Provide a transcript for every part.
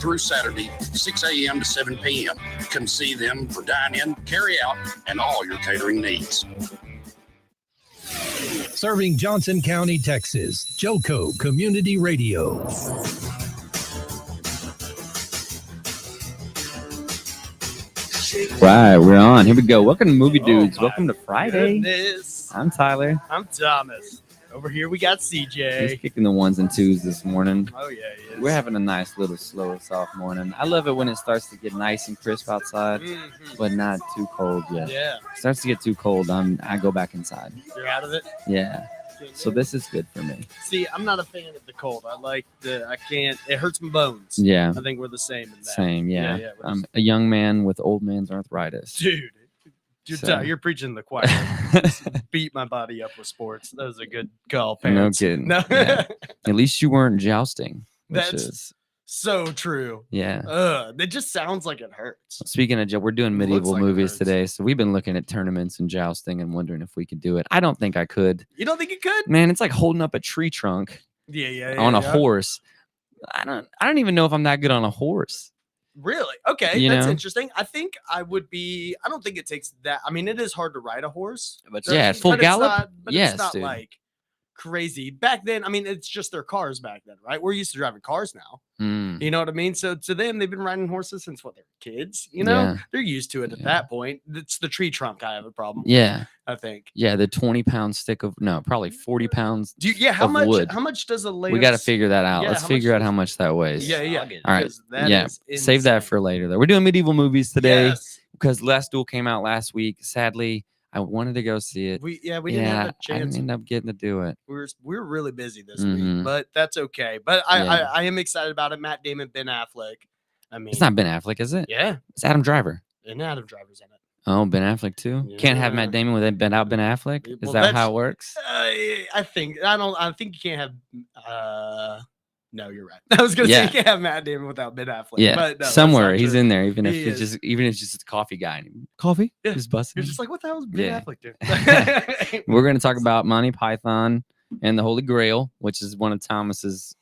through Saturday, 6 a.m. to 7 p.m. Come see them for dine-in, carry-out, and all your catering needs. Serving Johnson County, Texas, Joco Community Radio. Right, we're on. Here we go. Welcome to Movie Dudes. Welcome to Friday. Goodness. I'm Tyler. I'm Thomas. Over here we got He's CJ. kicking the ones and twos this morning. Oh yeah, he is. We're having a nice little slow soft morning. I love it when it starts to get nice and crisp outside, but not too cold yet. Yeah, It starts to get too cold. I go back inside. you're out of it. Yeah. So this is good for me. See, I'm not a fan of the cold. I can't. It hurts my bones. Yeah. I think we're the same in that. Same. Yeah. we're the I'm a young man with old man's arthritis. Dude, So- you're preaching the choir. Beat my body up with sports. That was a good call, No parents. kidding. No, Yeah. At least you weren't jousting. Which That's- is so true. yeah. It just sounds like it hurts. Speaking of, we're doing It looks medieval like it movies hurts. today, so we've been looking at tournaments and jousting and wondering if we could do it. I don't think I could. You don't think you could? Man, it's like holding up a tree trunk Yeah. on a yeah. horse. I don't even know if I'm that good on a horse. Really? Okay, You that's know? interesting. I think I would be. I don't think it takes that. I mean, it is hard to ride a horse. But Yeah, But full it's gallop? not- but Yes, it's not dude. like crazy back then. I mean, it's just their cars back then, right? We're used to driving cars now. Mm, You know what I mean? So to them, they've been riding horses since what they're kids. You know, Yeah. they're used to it at Yeah. that point. It's the tree trunk I have a problem. yeah, I think. yeah. The 20-pound stick of probably 40 pounds. Do you, yeah. How Of much? wood. How much does a lance? We got to figure that out. Yeah, Let's how figure much out does- how much that weighs. Yeah, yeah. I'll get it. All right. because that Yeah. is Save that insane. for later, though. We're doing medieval movies today Yes. because Last Duel came out last week. Sadly, I wanted to go see it. We didn't have a I chance. didn't end up getting to do it. We're really busy this Mhm. week, but that's okay. But I, Yeah. I am excited about it. Matt Damon, Ben Affleck. I mean, It's not Ben Affleck, is it? yeah, It's Adam Driver. and Adam Driver's in it. Oh, Ben Affleck too. Can't have Yeah. Matt Damon without Ben Affleck. Is Well, that that's- how it works? I think I think you can't have. No, you're right. I was gonna Yeah. say you can't have Matt Damon without Ben Affleck. Yeah, but no, that's somewhere not he's true. in there, even if He it's is. just a coffee guy. Coffee? Yeah. Just busting. You're just like, what the hell is Ben Yeah. Affleck doing? We're gonna talk about Monty Python and the Holy Grail, which is one of Thomas's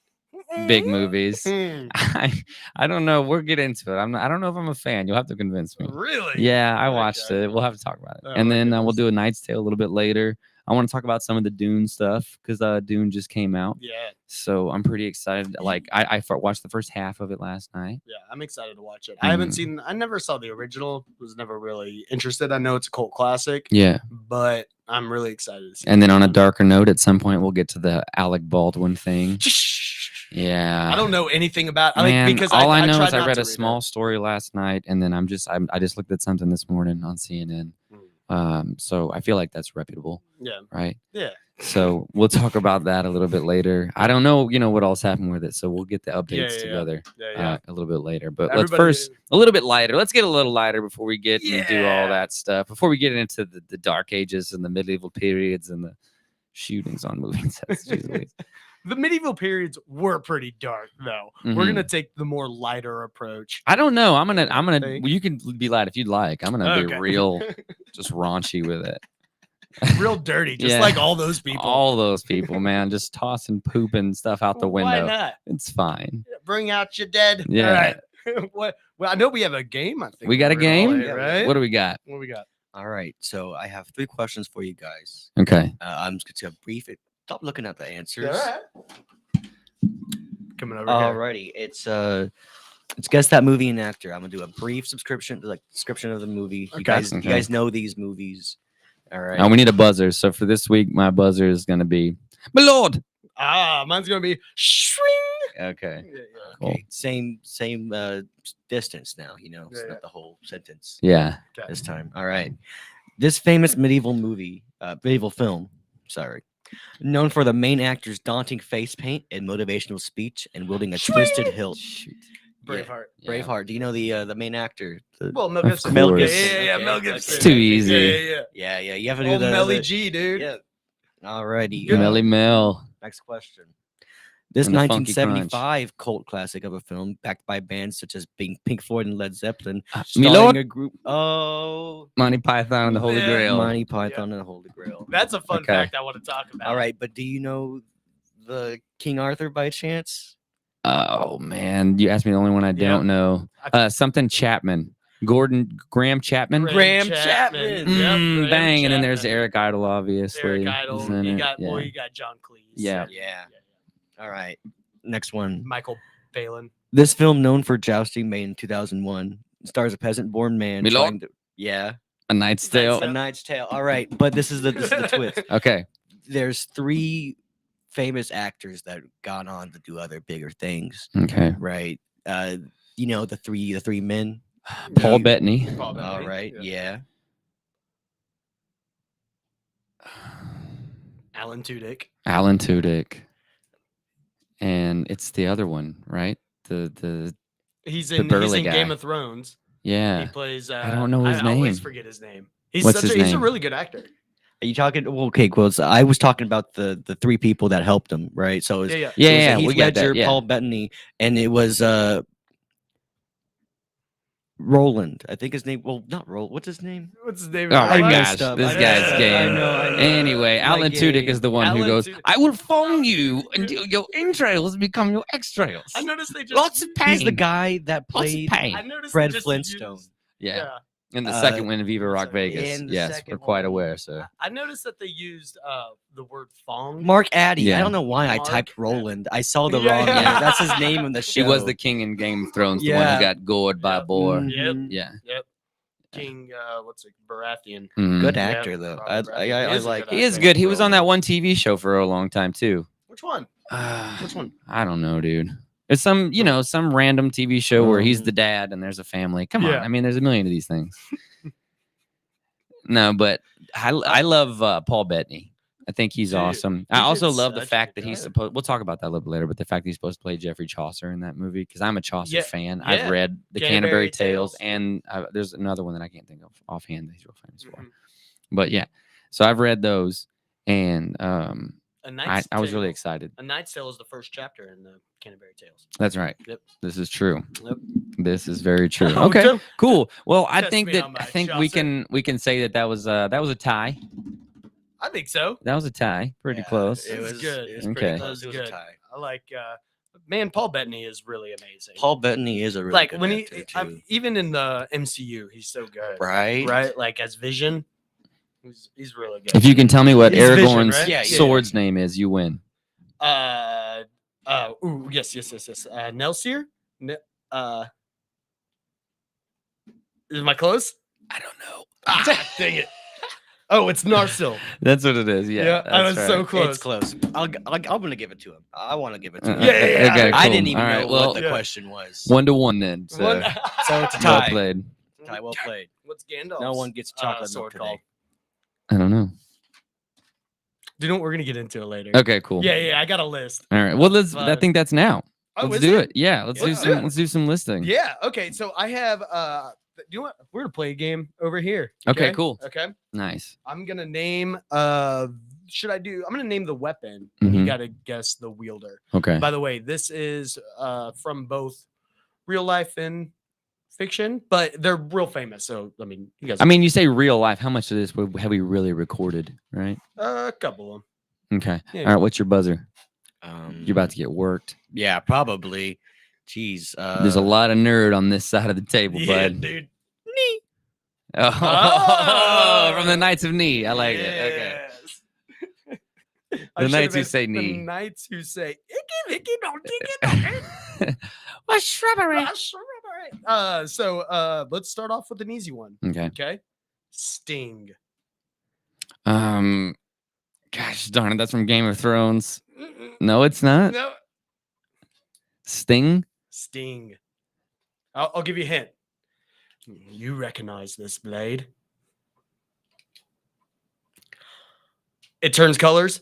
big movies. Hmm, I don't know. We'll get into it. I don't know if I'm a fan. You'll have to convince me. really? Yeah, I watched Okay. it. We'll have to talk about it, Oh and my then we'll goodness. do a Knight's Tale a little bit later. I want to talk about some of the Dune stuff because Dune just came out, Yeah. so I'm pretty excited. Like watched the first half of it last night. Yeah, I'm excited to watch it. I haven't Mhm. seen. I never saw the original. Was never really interested. I know it's a cult classic, Yeah, but I'm really excited to see. and then on a it. darker note, at some point we'll get to the Alec Baldwin thing. Yeah, I don't know anything about. Man, because all I know tried is I not read to a small story last night, and then I just looked at something this morning on CNN. Mm. So I feel like that's reputable, Yeah, right? yeah. So we'll talk about that a little bit later. I don't know, what else happened with it, so we'll get the updates yeah. together Yeah. a little bit later. But let's Everybody- first a little bit lighter. Let's get a little lighter before we get and do all Yeah. that stuff. Before we get into the dark ages and the medieval periods and the shootings on movie sets. Jeez Louise. The medieval periods were pretty dark, though. We're Mhm. gonna take the more lighter approach. I don't know. I'm gonna. Think? Well, you can be light if you'd like. I'm gonna be Okay. real, just raunchy with it. Real dirty, just Yeah. like all those people. All those people, man, just tossing poop and stuff out the Why window. not? It's fine. Bring out your dead. Yeah. All right. What? Well, I know we have a game. I think We got a we're gonna game? play, right? What do we got? What we got? All right. So I have 3 questions for you guys. Okay. I'm just going to brief it. Stop looking at the answers. Coming over here. Alrighty. It's guess that movie and actor. I'm gonna do a brief description of the movie. Okay. You guys Okay. you guys know these movies. All right. Now we need a buzzer. So for this week, my buzzer is gonna be my lord. Mine's gonna be shring. Okay. Yeah, Cool. Okay. Same distance now, It's Yeah, yeah. not the whole sentence Yeah. Okay. this time. All right. This famous medieval film, known for the main actor's daunting face paint and motivational speech and wielding a twisted hilt. Shoot. Braveheart. Yeah. Braveheart. Do you know the main actor? Well, Mel Of Gibson. Mel Yeah, Gibson. yeah, Okay, Mel okay. Gibson. It's too easy. Yeah. Yeah. You have to do Old the Melly the- G, dude. Yeah. Alrighty. Melly Mel. Next question. This And the Funky 1975 cult classic of a film, backed by bands such as Pink Floyd and Led Zeppelin, Me starring lord. a group. Oh, Monty Python and the Holy Yeah. Grail. Monty Python and the Holy Grail. That's a fun Okay. fact I want to talk about. All right, but do you know the King Arthur by chance? Oh man, you asked me the only one I Yeah. don't know. Something Chapman. Graham Chapman. Graham Chapman. Mm, Graham bang, and then there's Chapman. Eric Idle, obviously. Eric is Idle. in You it. got yeah. you got John Cleese. Yeah. Yeah. All right. Next one. Michael Palin. This film, known for jousting, made in 2001, stars a peasant-born man Milord? trying to. Yeah. A Knight's Tale. A Knight's Tale. All right, but this is the twist. Okay. There's 3 famous actors that got on to do other bigger things, Okay. right? You know the three men. Paul Bettany. Paul All Bettany. right, yeah. Alan Tudyk. Alan Tudyk. And it's the other one, right? The He's The in burly Game guy. of Thrones. yeah. He plays. I don't know his I always name. forget his name. He's What's such his a, he's a name? really good actor. Are you talking? Well, okay, Quills. I was talking about the 3 people that helped him, right? So it was, Yeah, yeah. so it was, Yeah, Heath we got that, Ledger, yeah. Paul Bettany, and it was Roland. I think his name. Well, not Roland. What's his name? What's his name? Oh I my messed gosh, up. this I guy's know, game. I know. Anyway, My Alan Tudyk game. is the one who Alan goes, Tudyk. I will phone you until your entrails become your extrails. I noticed they just. Lots of pain. He's the guy that Lots of played pain. I noticed Fred they just Flintstone. used- Yeah. Yeah. And the Uh, second one in Viva Rock so- Vegas. and the Yes, second we're quite one- aware, sir. I noticed that they used the word thong. Mark Addy. Yeah. I don't know why I Mark typed Roland. I saw the Yeah, wrong yeah. name. That's his name in the show. She was the king in Game of Thrones, the one Yeah. who got gored by a Yep. boar. Mhm. Yeah. Yep. King. What's it? Baratheon. Mhm. Good Yeah, actor though. I Robert Baratheon. He is a like. good He is actor. good. He was on that one TV show for a long time too. Which one? Which one? I don't know, dude. It's some, some random TV show where he's Um, the dad and there's a family. Come on. Yeah. I mean, there's a million of these things. No, but I love Paul Bettany. I think he's Dude, awesome. I he also did love the such a fact good that he's job. supposed. We'll talk about that a little bit later. But the fact that he's supposed to play Geoffrey Chaucer in that movie, because I'm a Chaucer Yeah, fan. yeah. I've read the Canterbury Canterbury Tales, Tales. and there's another one that I can't think of offhand that he's real famous for. Mhm. But yeah, so I've read those, and A I Knight's was really Tale. excited. A Knight's Tale is the first chapter in the Canterbury Tales. That's right. Yep. This is true. Yep. This is very true. Oh, Okay, don't- cool. Well, I Test think me that on I my think Chaucer. we can say that was a tie. I think so. That was a tie. Pretty Yeah, close. It was good. It was Okay. pretty That close. was It was a good. tie. I like. Man, Paul Bettany is really amazing. Paul Bettany is a really like good when actor, too. even in the MCU, he's so good. right? Right. Like as Vision, he's really good. If you can tell me what He's Vision, Aragorn's right? Yeah, yeah. sword's name is, you win. Ooh, yes. Nelsier. Am I close? I don't know. Dang it. Oh, it's Narsil. That's what it is. Yeah, I was that's so right. close. It's close. I'm gonna give it to him. I want to give it to him. Yeah. Okay, I cool. didn't even All right, know well, what the Yeah. question was. 1-1 then. So, One- So it's a well tie. played. Tie, well played. What's Gandalf's? No one gets chocolate sword milk called. today. I don't know. Do you know what? We're gonna get into it later. Okay, cool. Yeah. I got a list. All right. Well, I But- think that's now. Oh, Let's is do it. Yeah, let's Let's do do some. it. Let's do some listing. Yeah. Okay. So I have. Do you know what? We're gonna play a game over here. Okay, cool. Okay. Nice. I'm gonna name. Should I do? I'm gonna name the weapon. And you Mhm. gotta guess the wielder. Okay. By the way, this is from both real life and fiction, but they're real famous. So I mean, you guys. I mean, you say real life. How much of this have we really recorded? Right. a couple of them. Okay. Yeah. All right. What's your buzzer? You're about to Mm, get worked. Yeah, probably. Jeez. There's a lot of nerd on this side of the table, Yeah, bud. dude. Oh, from the Knights of Knee. I like it. Okay. Yes. The Knights who say The knee. Knights who say icky, icky, don't it. What shrubbery? So let's start off with an easy one. Okay. Okay. Sting. Gosh darn it, that's from Game of Thrones. Mm-mm. No, it's not. No. Sting. Sting. I'll give you a hint. You recognize this blade? It turns colors.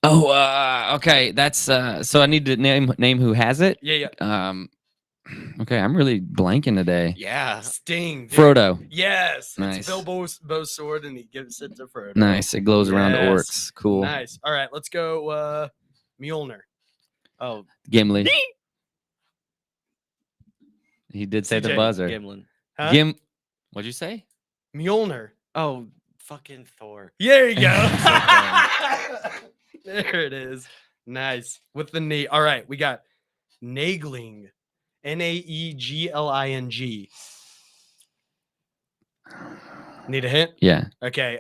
Oh, okay. That's so I need to name who has it. Yeah. Okay, I'm really blanking today. Yeah. Sting. dude. Frodo. Yes. Nice. It's Bilbo's sword, and he gives it to Frodo. Nice. It glows around Yes. orcs. Cool. Nice. All right, let's go. Mjolnir. Oh, Gimli. He did say the CJ, buzzer. Gimlin. Huh? What'd you say? Mjolnir. Oh, fucking Thor. There you go. So There it is. Nice. With the knee. All right, we got Naegling. Naegling. Need a hint? Yeah, Okay.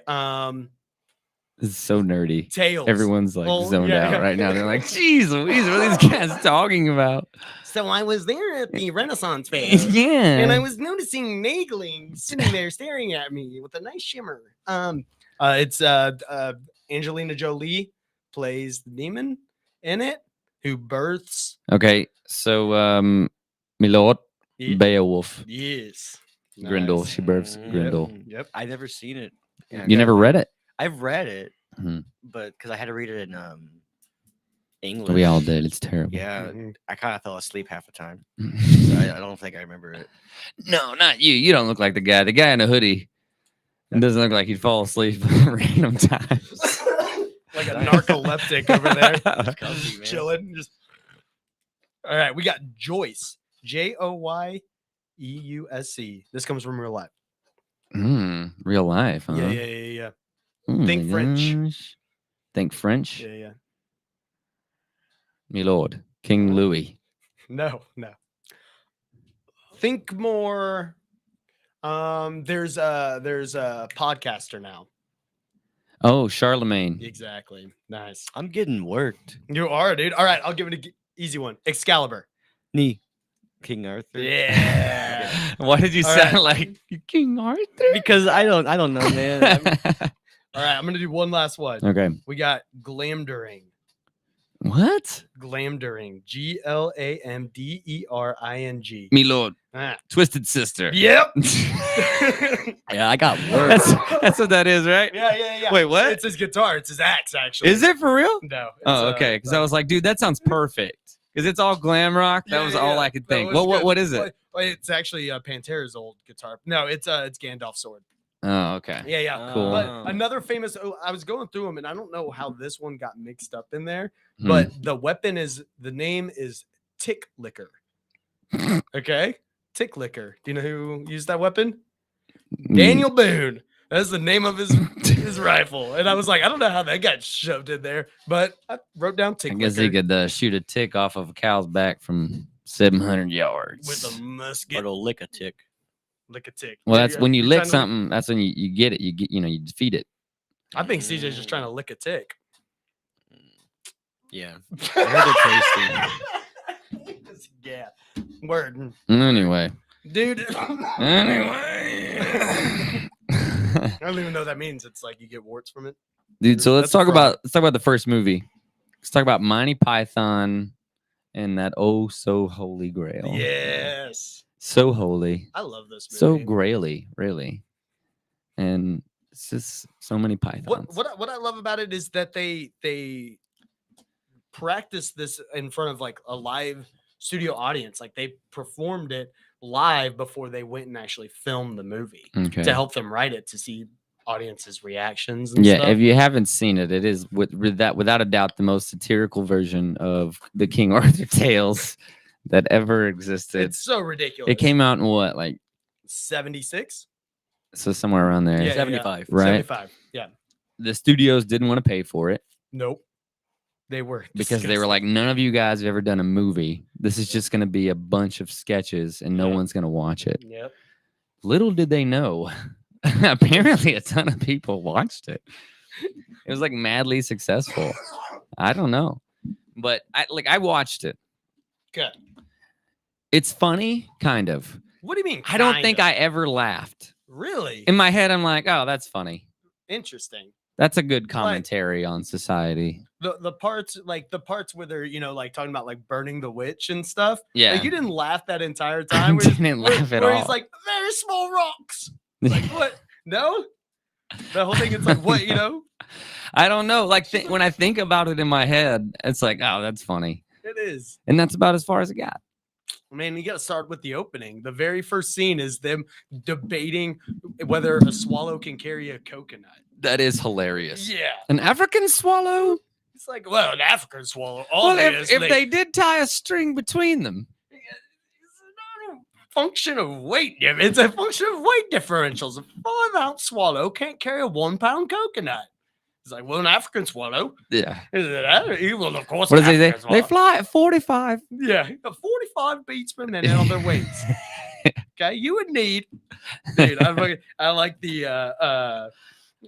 this is so nerdy. Tails. Everyone's like Oh, zoned yeah, out yeah. right now. They're like, "Jeez, Louise, what are these guys talking about?" So I was there at the Renaissance Fair. Yeah, And I was noticing Naegling sitting there staring at me with a nice shimmer. It's Angelina Jolie plays the demon in it who births. okay. So, Milord, Ye- Beowulf, Yes. Grendel. Nice. She births Mhm. Grendel. Yep. I've never seen it. Yeah, You never read it? I've read it, Mhm. but because I had to read it in English. We all did. It's terrible. Yeah, Mhm. I kind of fell asleep half the time. So I don't think I remember it. No, not you. You don't look like the guy. The guy in a hoodie doesn't look like he'd fall asleep random times. Like a narcoleptic over there. Comfy, man. Chilling. Just all right. We got Joyce. Joyeusc. This comes from real life. Real life, huh? Yeah. Oh my Think French. gosh. Think French. Yeah. Me lord, King Louis. No. Think more. There's a podcaster now. Oh, Charlemagne. Exactly. Nice. I'm getting worked. You are, dude. All right, I'll give it an easy one. Excalibur. Knee. King Arthur. Yeah. Why did you All sound right. like King Arthur? Because I don't know, man. All right, I'm gonna do one last one. Okay. We got Glamdering. What? Glamdering. Glamdering. Me lord, Ah. Twisted Sister. Yep. Yeah, I got work. That's what that is, right? Yeah. Wait, what? It's his guitar. It's his axe, actually. Is it for real? No. Oh, okay. Because I was like, dude, that sounds perfect. Because it's all glam rock. That was all I could That think. was What good. is it? Well, it's actually Pantera's old guitar. No, it's Gandalf's sword. Oh, okay. Yeah. Cool. But another famous. I was going through them, and I don't know how this one got mixed up in there. Hmm. But the name is Tick Licker. Okay, Tick Licker. Do you know who used that weapon? Daniel Boone. That's the name of his rifle. And I was like, I don't know how that got shoved in there, but I wrote down Tick I guess Licker he could shoot a tick off of a cow's back from 700 yards. with a musket. Or to lick a tick. Lick a tick. Well, Yeah, that's yeah. when you You're lick trying to- something. That's when you get it. You defeat it. I think CJ's just trying to lick a tick. Yeah. I heard they're tasty. Yeah. Word. Anyway. Dude. Anyway. I don't even know what that means. It's like you get warts from it. Dude, so let's That's a talk fraud. about the first movie. Let's talk about Monty Python and that oh so holy grail. Yes. So holy. I love this movie. So graily, really. And it's just so many pythons. What I love about it is that they practice this in front of like a live studio audience. Like they performed it live before they went and actually filmed the movie Okay. to help them write it, to see audiences' reactions and Yeah, stuff. if you haven't seen it, it is without a doubt the most satirical version of the King Arthur tales that ever existed. It's so ridiculous. It came out in what, like 76? so somewhere around there. Yeah. 75. Right. 75. Yeah. The studios didn't want to pay for it Nope. They were because they were like, none of you guys have ever done a movie. This is just going to be a bunch of sketches and no Yeah. one's going to watch it. Yep. Little did they know. Apparently, a ton of people watched it. It was like madly successful. I don't know, but I watched it. Good. It's funny, kind of. What do you mean? I don't kind think of? I ever laughed. Really In my head, I'm like, oh, that's funny. interesting. That's a good commentary on society. The parts where they're like talking about like burning the witch and stuff. Yeah. Like you didn't laugh that entire I time. didn't laugh at where all. he's like very small rocks. Like what? No. The whole thing. It's like what I don't know. Like when I think about it in my head, it's like, oh, that's funny, It is. and that's about as far as it got. Man, you got to start with the opening. The very first scene is them debating whether a swallow can carry a coconut. That is hilarious. Yeah. An African swallow. It's like, well, an African swallow. Well, if Obviously. they did tie a string between them. It's not a function of weight. It's a function of weight differentials. A 5-ounce swallow can't carry a 1-pound coconut. He's like, well, an African swallow. Yeah. Well, of course. What an does he say? African They swallow. fly at 45. Yeah, 45 beats per minute on their wings. Okay, you would need, dude. I like the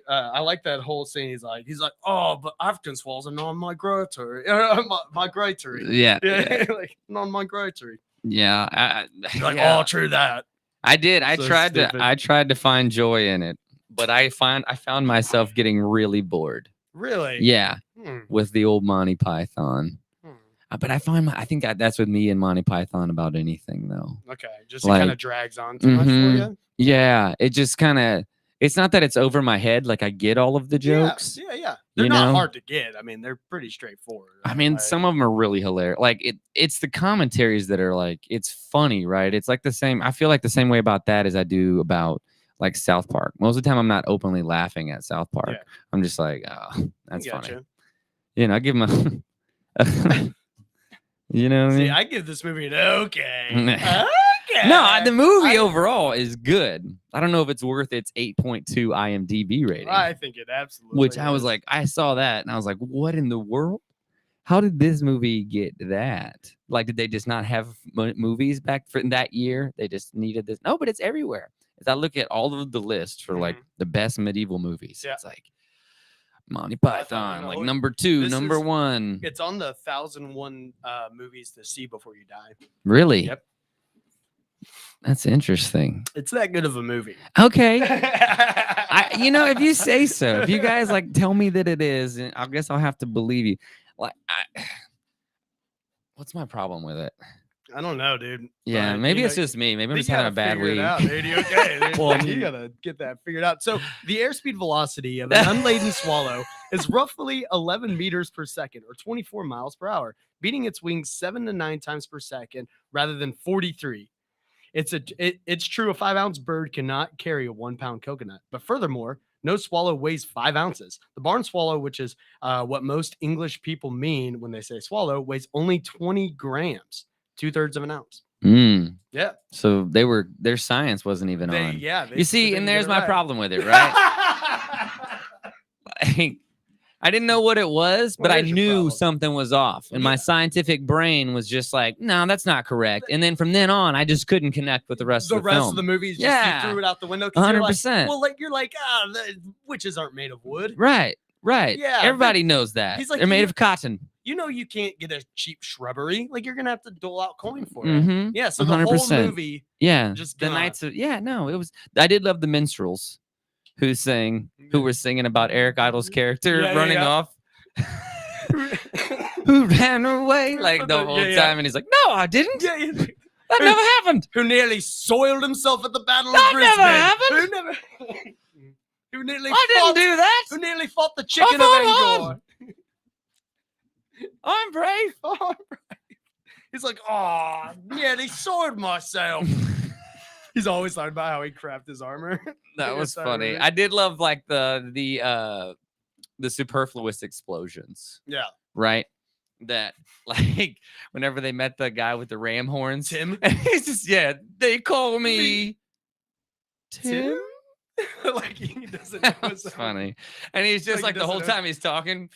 I like that whole scene. He's like, oh, but African swallows are non-migratory, migratory. Yeah. Yeah, like non-migratory. Yeah. He's like, yeah. oh, true that. I did. I So tried stupid. to. I tried to find joy in it, but I found myself getting really bored. Really? Yeah, Hmm, with the old Monty Python. hmm. But I think that's with me and Monty Python about anything though. Okay, just it kind Like- of drags on too much for Mhm. you. Yeah, it just kind of. It's not that it's over my head. Like I get all of the jokes. Yeah. They're you not know? hard to get. I mean, they're pretty straightforward. I mean, Like, some of them are really hilarious. Like it's the commentaries that are like, it's funny, right? It's like the same. I feel like the same way about that as I do about like South Park. Most of the time, I'm not openly laughing at South Park. Yeah. I'm just like, oh, I that's funny. gotcha. You know, I give them a. You know what I See, mean? I give this movie an okay. Nah. Okay. No, the movie I- overall is good. I don't know if it's worth its 8.2 IMDb rating. I think it absolutely. Which I was is. like, I saw that and I was like, what in the world? How did this movie get that? Like, did they just not have movies back for that year? They just needed this. No, but it's everywhere. As I look at all of the list for like the best medieval movies, Yeah. it's like Monty Python, Python, like oh, number 2, this number is- 1. It's on the 1001 movies to see before you die. Really? Yep. That's interesting. It's that good of a movie. Okay. If you say so, if you guys like tell me that it is, and I guess I'll have to believe you. Like, what's my problem with it? I don't know, dude. Yeah, But, maybe you it's know, just me. Maybe I'm you just having a gotta bad figure it week. out, dude. You okay? There's Well, like, you gotta get that figured out. So the airspeed velocity of an unladen swallow is roughly 11 meters per second, or 24 miles per hour, beating its wings 7 to 9 times per second rather than 43. It's true a 5-ounce bird cannot carry a 1-pound coconut, but furthermore, no swallow weighs 5 ounces. The barn swallow, which is what most English people mean when they say swallow, weighs only 20 grams, 2/3 of an ounce. Mm. Yeah. So their science wasn't even on. You see, didn't and get there's it my right. problem with it, right? Like, I didn't know what it was, but What I is your knew problem? something was off. And my Yeah. scientific brain was just like, no, that's not correct. And then from then on, I just couldn't connect with the rest The of the rest film. of the movies, just Yeah. you threw it out the window. 'Cause you're like, 100%. well, you're like, the witches aren't made of wood. Right. Yeah, but Everybody knows that. he's like, They're made you- of cotton. You know, you can't get a cheap shrubbery. Like, you're gonna have to dole out coin for it. Mm-hmm. Yeah. So the whole 100%. movie, Yeah. just the gone. nights of, yeah, no, it was, I did love the minstrels who were singing about Eric Idle's character Yeah, yeah, running yeah. off. Who ran away like the whole Yeah, yeah. time, and he's like, "No, I didn't. yeah, yeah, That never happened." who nearly soiled himself at the Battle of That Brisbane. never happened. Who nearly I didn't fought, do that. who nearly fought the chicken of fought Angor. I'm brave. Oh, right. He's like, oh, nearly soiled myself. He's always talking about how he crapped his armor. That Yeah, was sorry, funny. Rick. I did love like the superfluous explosions, Yeah. right? That like whenever they met the guy with the ram horns, Tim? and he's just they call me Tim. Like he doesn't know That his was own- funny. And he's just Like, like he the whole doesn't know. time he's talking,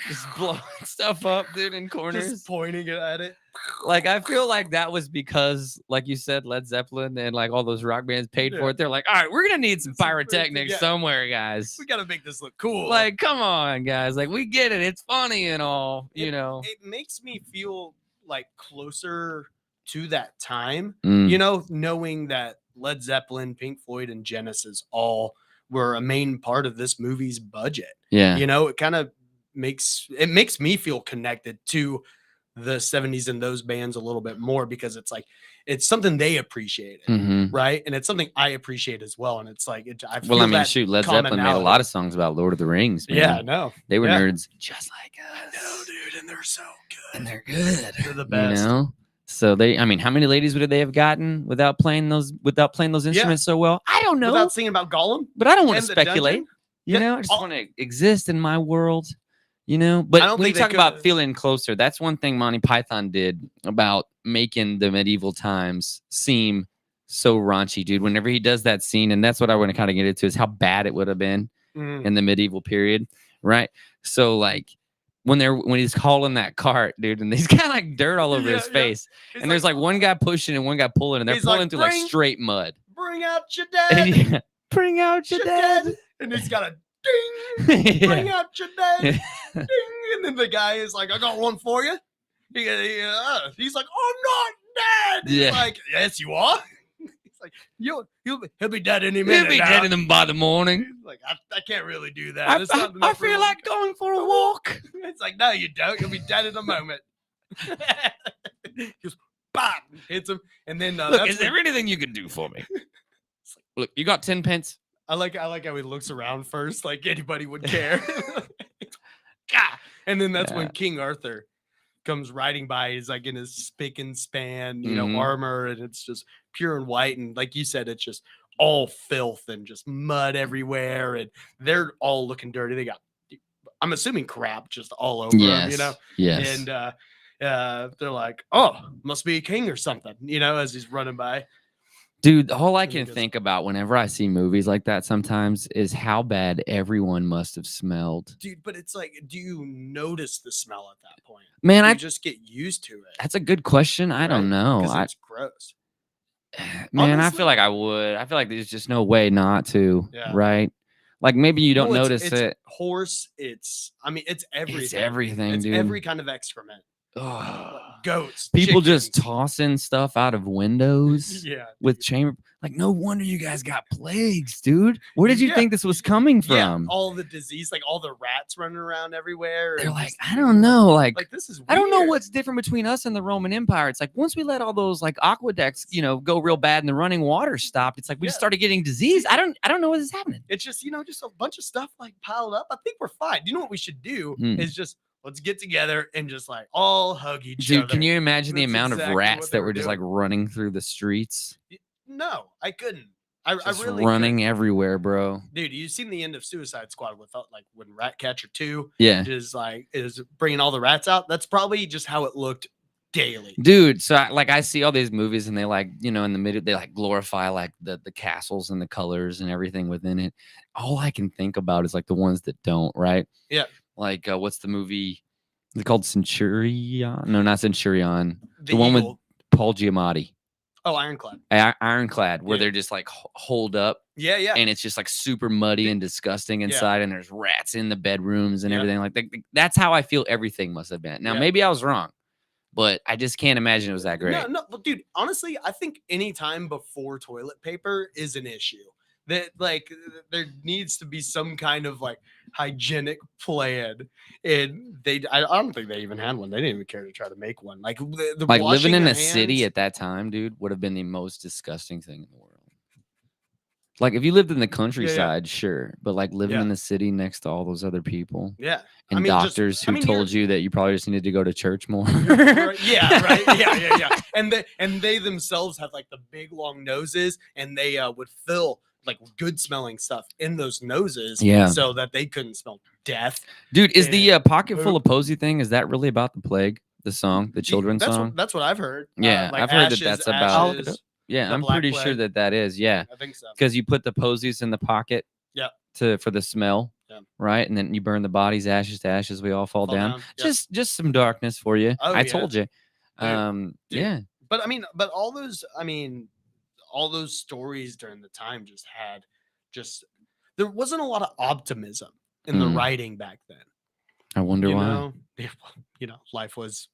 just blowing stuff up, dude, in corners. Just pointing it at it. Like I feel like that was because, like you said, Led Zeppelin and like all those rock bands paid Yeah. for it. They're like, all right, we're gonna need some Some pyrotechnics yeah. somewhere, guys. We gotta make this look cool. Like, come on, guys. Like, we get it. It's funny and all, you know. it makes me feel like closer to that time, Mm, you know, knowing that Led Zeppelin, Pink Floyd, and Genesis all were a main part of this movie's budget. yeah. You know, it kind of makes me feel connected to the 70s and those bands a little bit more, because it's like it's something they appreciated, Mhm. right? And it's something I appreciate as well. And it's like I feel Well, I mean, that shoot, Led Zeppelin made a commonality. lot of songs about Lord of the Rings. Man. Yeah, no, They were yeah. nerds just like us. no, dude, and they're so good. And they're good. They're the best. You know? So I mean, how many ladies would they have gotten without playing those instruments so well? I don't know. Without singing about Gollum, But I don't want and to the speculate. dungeon? You Yeah, know, I just all- want to exist in my world. You know, but don't when you think they talk about could- feeling closer, that's one thing Monty Python did about making the medieval times seem so raunchy, dude. Whenever he does that scene, and that's what I want to kind of get into, is how bad it would have been Mm. in the medieval period. right? So like when he's hauling that cart, dude, and he's got like dirt all over his Yeah, yeah. face, He's and there's like one guy pushing and one guy pulling, and they're He's like, pulling through like "Bring- straight mud. bring out your And dad. yeah, bring out your Your dad. dad. And he's got a ding. Yeah. Bring out your dad. Ding. And then the guy is like, I got one for you. He's like, I'm not dead. He's Yeah. like, yes, you are. He's like, he'll be dead any He'll minute. be now. dead in them by the morning. He's like, I can't really do that. I, It's I, not I enough feel room." like going for a walk. It's like, no, you don't. You'll be dead in a moment. He goes, bam, hits him, and then Look, that's is when- there anything you can do for me? Look, you got 10 pence. I like how he looks around first, like anybody would care. Gah! And then that's when Yeah. King Arthur comes riding by. He's like in his spick and span, Mhm. armor, and it's just pure and white. And like you said, it's just all filth and just mud everywhere, and they're all looking dirty. They got, I'm assuming, crap just all over them, Yes. And they're like, "Oh, must be a king or something," as he's running by. Dude, all I And he can goes- think about whenever I see movies like that sometimes is how bad everyone must have smelled. Dude, but it's like, do you notice the smell at that point? Man, Do I you just get used to it? that's a good question. I don't right? know. 'Cause I, it's gross. man, I honestly- feel like I would. I feel like there's just no way not to, Yeah. right? Like maybe you don't Well, notice it's it. horse. It's everything. It's everything, It's dude. every kind of excrement. Ugh. Goats. People just chickens. tossing stuff out of windows Yeah. with chamber. Like, no wonder you guys got plagues, dude. Where did you Yeah. think this was coming Yeah. from? All the disease, like all the rats running around everywhere. They're and like, just- I don't know. Like, this is. I don't know weird. what's different between us and the Roman Empire. It's like once we let all those like aqueducts, go real bad and the running water stopped. It's like we just Yeah. started getting disease. I don't know what is happening. It's just just a bunch of stuff like piled up. I think we're fine. You know what we should do Mm. is just let's get together and just like all hug each Dude, other. can you imagine the That's amount exactly of what rats they that were were just like doing. running through the streets? No, I couldn't. I Just really running couldn't. everywhere, bro. Dude, you seen the end of Suicide Squad without like when Ratcatcher 2 Yeah. is bringing all the rats out? That's probably just how it looked daily. Dude, so I see all these movies and they like, in the middle, they like glorify like the castles and the colors and everything within it. All I can think about is like the ones that don't, right? Yeah. Like what's the movie? Is it called Centurion? No, not Centurion. The one with Eagle- Paul Giamatti. Oh, Ironclad. Ironclad, where Yeah. they're just like holed up Yeah, yeah. and it's just like super muddy and disgusting inside, and there's rats in the bedrooms and Yeah. everything. Like that's how I feel everything must have been. Now Yeah. maybe I was wrong, but I just can't imagine it was that great. No, but dude, honestly, I think any time before toilet paper is an issue. That like there needs to be some kind of like hygienic plan, and I don't think they even had one. They didn't even care to try to make one. Like the Like washing living in your a city hands- at that time, dude, would have been the most disgusting thing in the world. Like if you lived in the countryside, sure, but like living Yeah. in the city next to all those other people yeah, and mean, just- doctors I who mean, you're- told you that you probably just needed to go to church more. right, yeah, right, yeah. And they themselves have like the big long noses, and they would fill like good smelling stuff in those noses, Yeah. so that they couldn't smell death. Dude, is the And pocket full poop. of posy thing? Is that really about the plague? The song, the children's that's song? What, that's what I've heard. Yeah, like I've heard that ashes, that's about- ashes, Yeah, the I'm Black pretty sure Plague. that is. Yeah, I think so. because you put the posies in the pocket. Yeah. For the smell. Yeah. Right, and then you burn the bodies, ashes to ashes. We all fall down. Yeah. Just some darkness for you. Oh, I yeah. told you. Dude. Yeah. But all those stories during the time just had there wasn't a lot of optimism in the Mm. writing back then. I wonder You why. know, life was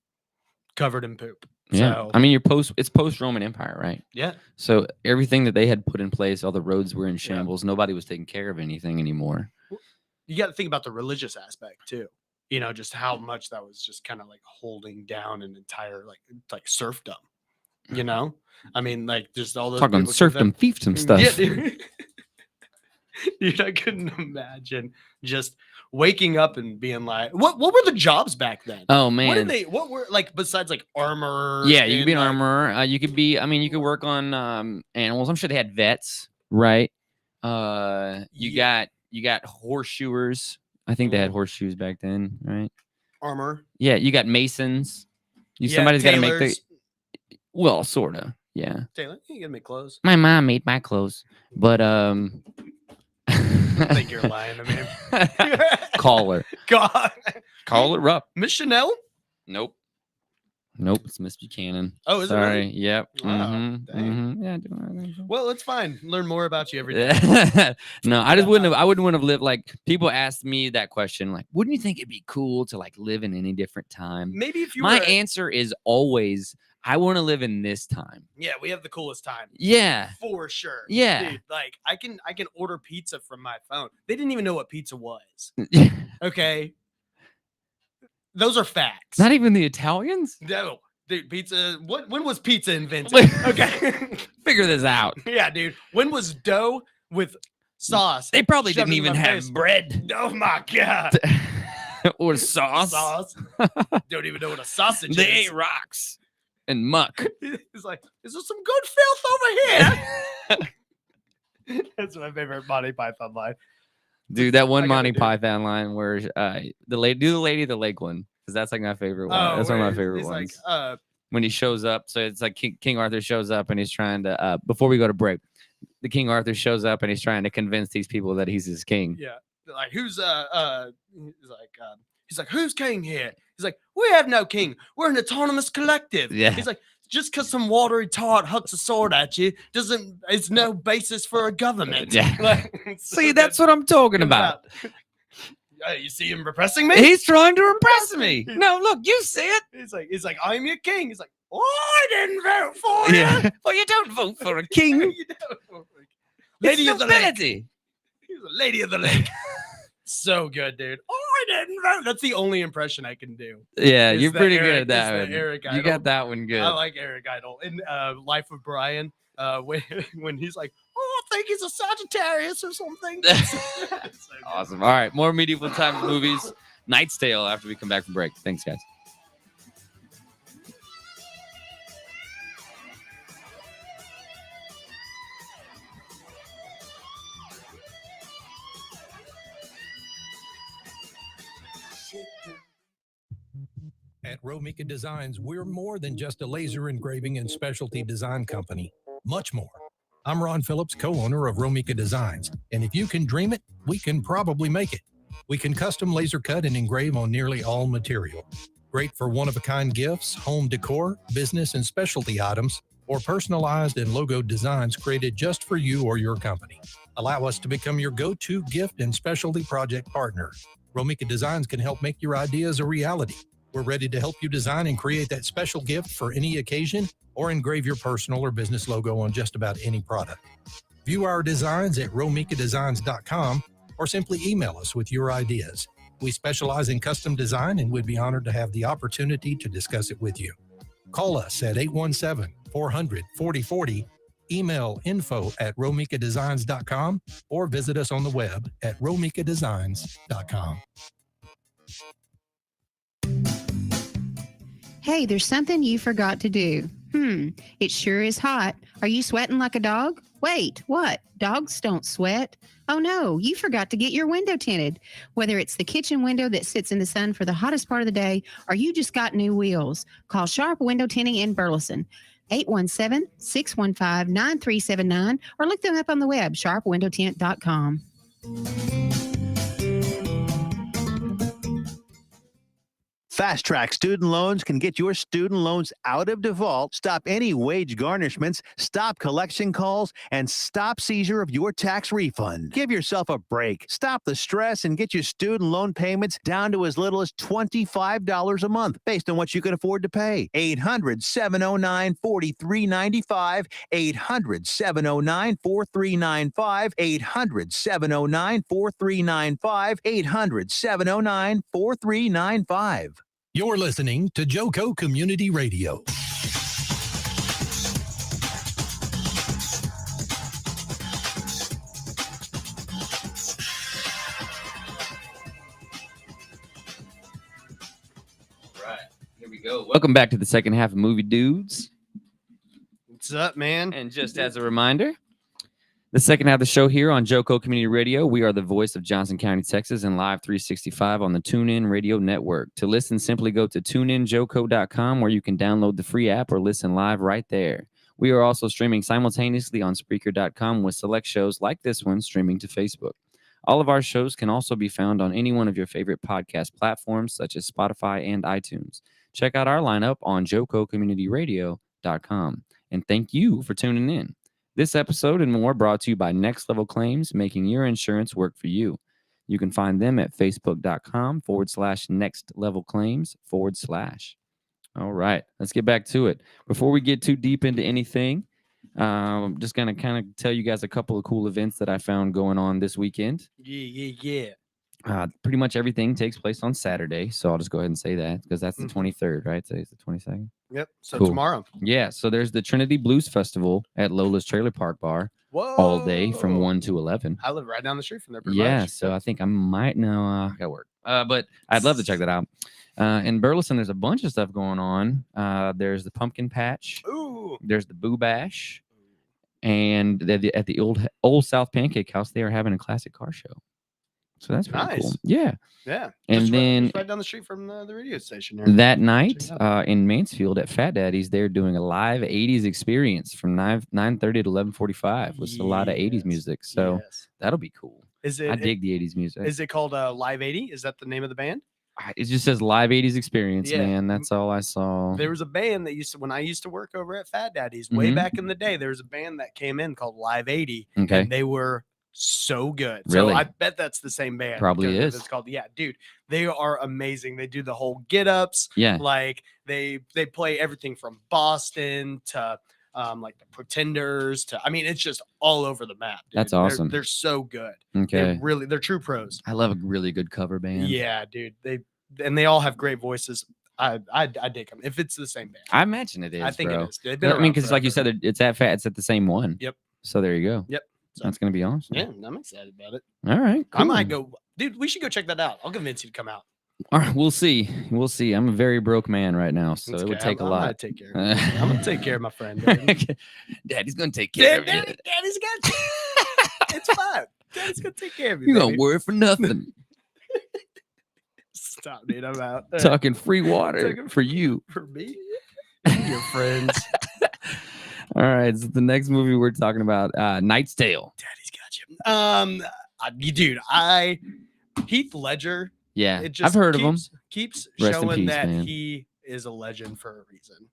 covered in poop. Yeah. So, I mean, it's post Roman Empire, right? yeah, So everything that they had put in place, all the roads were in shambles. Nobody was taking care of anything anymore. you got to think about the religious aspect too. Just how much that was just kind of like holding down an entire like serfdom. I mean, like just all those Talking people- serfdom, fiefdom stuff. Yeah, dude. Dude, I couldn't imagine just waking up and being like, what were the jobs back then? Oh man. What were like besides like armor? Yeah, you could be an armorer. You could be. I mean, you could work on animals. I'm sure they had vets, right? You got horseshoers. I think they had Mhm. horseshoes back then, right? armor. Yeah, you got masons. Yeah, Somebody's got to make the. tailors. Well, sorta. Yeah. Taylor, you gotta make clothes. My mom made my clothes, but I think you're lying to me. Call her. God. Call her up. Miss Chanel? Nope. Nope. It's Miss Buchanan. Oh, is it Sorry. really? Yep. Wow, Mhm, dang. mhm. Yeah. doing everything. Well, it's fine. Learn more about you every day. No, I just wouldn't have. I wouldn't want to live like people asked me that question. Like, wouldn't you think it'd be cool to like live in any different time? Maybe if you My were, answer is always, I want to live in this time. yeah, we have the coolest time. Yeah. For sure. Yeah. Dude, like I can order pizza from my phone. They didn't even know what pizza was. Okay. Those are facts. Not even the Italians. No. Dude, pizza. When was pizza invented? Okay. Figure this out. Yeah, dude. When was dough with sauce? They probably shoved didn't in even my have face? bread Oh my god. or sauce. Sauce. Don't even know what a sausage They is. ate rocks and muck. He's like, is there some good filth over here? That's my favorite Monty Python line. Dude, that one I gotta Monty do it. Python line where the lady of the lake one, because that's like my favorite one. That's one of my where favorite he's ones. like, When he shows up, so it's like King Arthur shows up and he's trying to before we go to break, the King Arthur shows up and he's trying to convince these people that he's his king. yeah, like who's he's like, who's king here? He's like, we have no king. We're an autonomous collective. Yeah. He's like, just because some watery tart hucks a sword at you it's no basis for a government. Yeah. Like, it's so See, good. that's what I'm talking about. You see him repressing me? He's trying to impress me. No, look, you see it. He's like, I'm your king. He's like, oh, I didn't vote for you. Yeah. Well, you don't vote for a king. You don't vote for a king. Lady It's of the lake. nobility. He's a lady of the lake. So good, dude. Oh, I didn't vote. That's the only impression I can do. Yeah, Is you're the pretty Eric- good at that is one. the Eric You Idle. got that one good. I like Eric Idle in Life of Brian. When he's like, oh, I think he's a Sagittarius or something. So good. Awesome. All right, more medieval times movies. Knight's Tale after we come back from break. Thanks, guys. At Romika Designs, we're more than just a laser engraving and specialty design company. Much more. I'm Ron Phillips, co-owner of Romika Designs, and if you can dream it, we can probably make it. We can custom laser cut and engrave on nearly all material. Great for one-of-a-kind gifts, home decor, business and specialty items, or personalized and logo designs created just for you or your company. Allow us to become your go-to gift and specialty project partner. Romika Designs can help make your ideas a reality. We're ready to help you design and create that special gift for any occasion or engrave your personal or business logo on just about any product. View our designs at romikadesigns.com or simply email us with your ideas. We specialize in custom design and would be honored to have the opportunity to discuss it with you. Call us at 817-400-4040, email info@romikadesigns.com, or visit us on the web at romikadesigns.com. Hey, there's something you forgot to do. It sure is hot. Are you sweating like a dog? Wait, what? Dogs don't sweat. Oh no, you forgot to get your window tinted. Whether it's the kitchen window that sits in the sun for the hottest part of the day, or you just got new wheels, call Sharp Window Tinting in Burleson. 817-615-9379, or look them up on the web, sharpwindowtint.com. Fast Track Student Loans can get your student loans out of default, stop any wage garnishments, stop collection calls, and stop seizure of your tax refund. Give yourself a break. Stop the stress and get your student loan payments down to as little as $25 a month based on what you can afford to pay. 800-709-4395, 800-709-4395, 800-709-4395, 800-709-4395. You're listening to Joco Community Radio. Right. Here we go. Welcome back to the second half of Movie Dudes. What's up, man? And just as a reminder, the second half of the show here on Joco Community Radio, we are the voice of Johnson County, Texas, and live 365 on the TuneIn Radio Network. To listen, simply go to tuneinjoco.com, where you can download the free app or listen live right there. We are also streaming simultaneously on Spreaker.com with select shows like this one streaming to Facebook. All of our shows can also be found on any one of your favorite podcast platforms, such as Spotify and iTunes. Check out our lineup on jococommunityradio.com. And thank you for tuning in. This episode and more brought to you by Next Level Claims, making your insurance work for you. You can find them at facebook.com/nextlevelclaims/. All right, let's get back to it. Before we get too deep into anything, I'm just going to kind of tell you guys a couple of cool events that I found going on this weekend. Yeah. Pretty much everything takes place on Saturday, so I'll just go ahead and say that because that's the 23rd, right? Today's the 22nd. Yep. So Cool. tomorrow. Yeah, so there's the Trinity Blues Festival at Lola's Trailer Park Bar Whoa. all day from 1 to 11. I live right down the street from there. pretty Yeah, much. so I think I might know. I got work, but I'd love to check that out. In Burleson, there's a bunch of stuff going on. There's the Pumpkin Patch. Ooh. There's the Boo Bash, and at the old South Pancake House, they are having a classic car show. So that's pretty cool. Nice. Yeah. Yeah. And Just then right down the street from the radio station here. that night Check it out. in Mansfield at Fat Daddy's, they're doing a live 80s experience from 9:30 to 11:45 with a lot of 80s Yes. music. So Yes. that'll be cool. Is I it dig the 80s music. is it called Live 80? Is that the name of the band? It just says live 80s experience, Yeah. man. That's all I saw. There was a band that when I used to work over at Fat Daddy's way Mhm. back in the day. There was a band that came in called Live 80, Okay. and they were so good. Really? So I bet that's the same band. Probably because is. It's called dude. They are amazing. They do the whole get ups. Yeah. Like they play everything from Boston to like the Pretenders to it's just all over the map. Dude. That's They're- awesome. They're so good. Okay. They're true pros. I love a really good cover band. Yeah, dude. They all have great voices. I dig them. If it's the same band, I imagine it is. I think bro. it is. They've been I mean, around because like you forever. said, it's at the same one. Yep. So there you go. Yep. So- That's gonna be awesome. Yeah, I'm excited about it. All right. I might cool. go, dude. We should go check that out. I'll convince you to come out. All right, we'll see. We'll see. I'm a very broke man right now, so It's it would okay. take a I'm gonna lot. take care of you. I'm gonna take care of my friend. Dude. Daddy's gonna take care of you. Daddy's got you. It's fine. Daddy's gonna take care of you. You gonna baby. worry for nothing. Stop, dude. I'm out. Talking free water Talking for you. for me and your friends. All right. So the next movie we're talking about, Knight's Tale. Daddy's got you. Dude, Heath Ledger. Yeah, It just I've heard of him. Keeps Rest in showing peace, that man. he is a legend for a reason.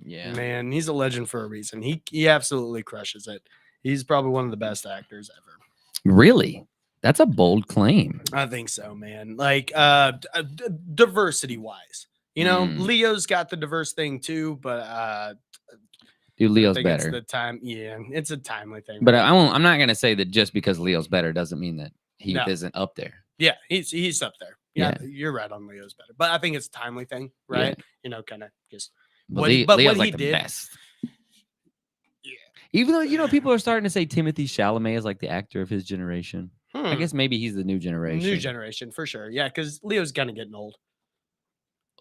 Yeah. Man, he's a legend for a reason. He absolutely crushes it. He's probably one of the best actors ever. Really? That's a bold claim. I think so, man. Like diversity wise, Leo's got the diverse thing too, but Dude, I Leo's think it's better. the time. Yeah, it's a timely thing. But right? I'm not gonna say that just because Leo's better doesn't mean that Heath No. isn't up there. yeah, he's up there. Yeah, you're right on Leo's better, but I think it's a timely thing, right? Kind of just But, What- Leo's but what like he the did- best. Yeah. Even though people are starting to say Timothy Chalamet is like the actor of his generation. I guess maybe he's the new generation. new generation for sure. Yeah, because Leo's kind of getting old.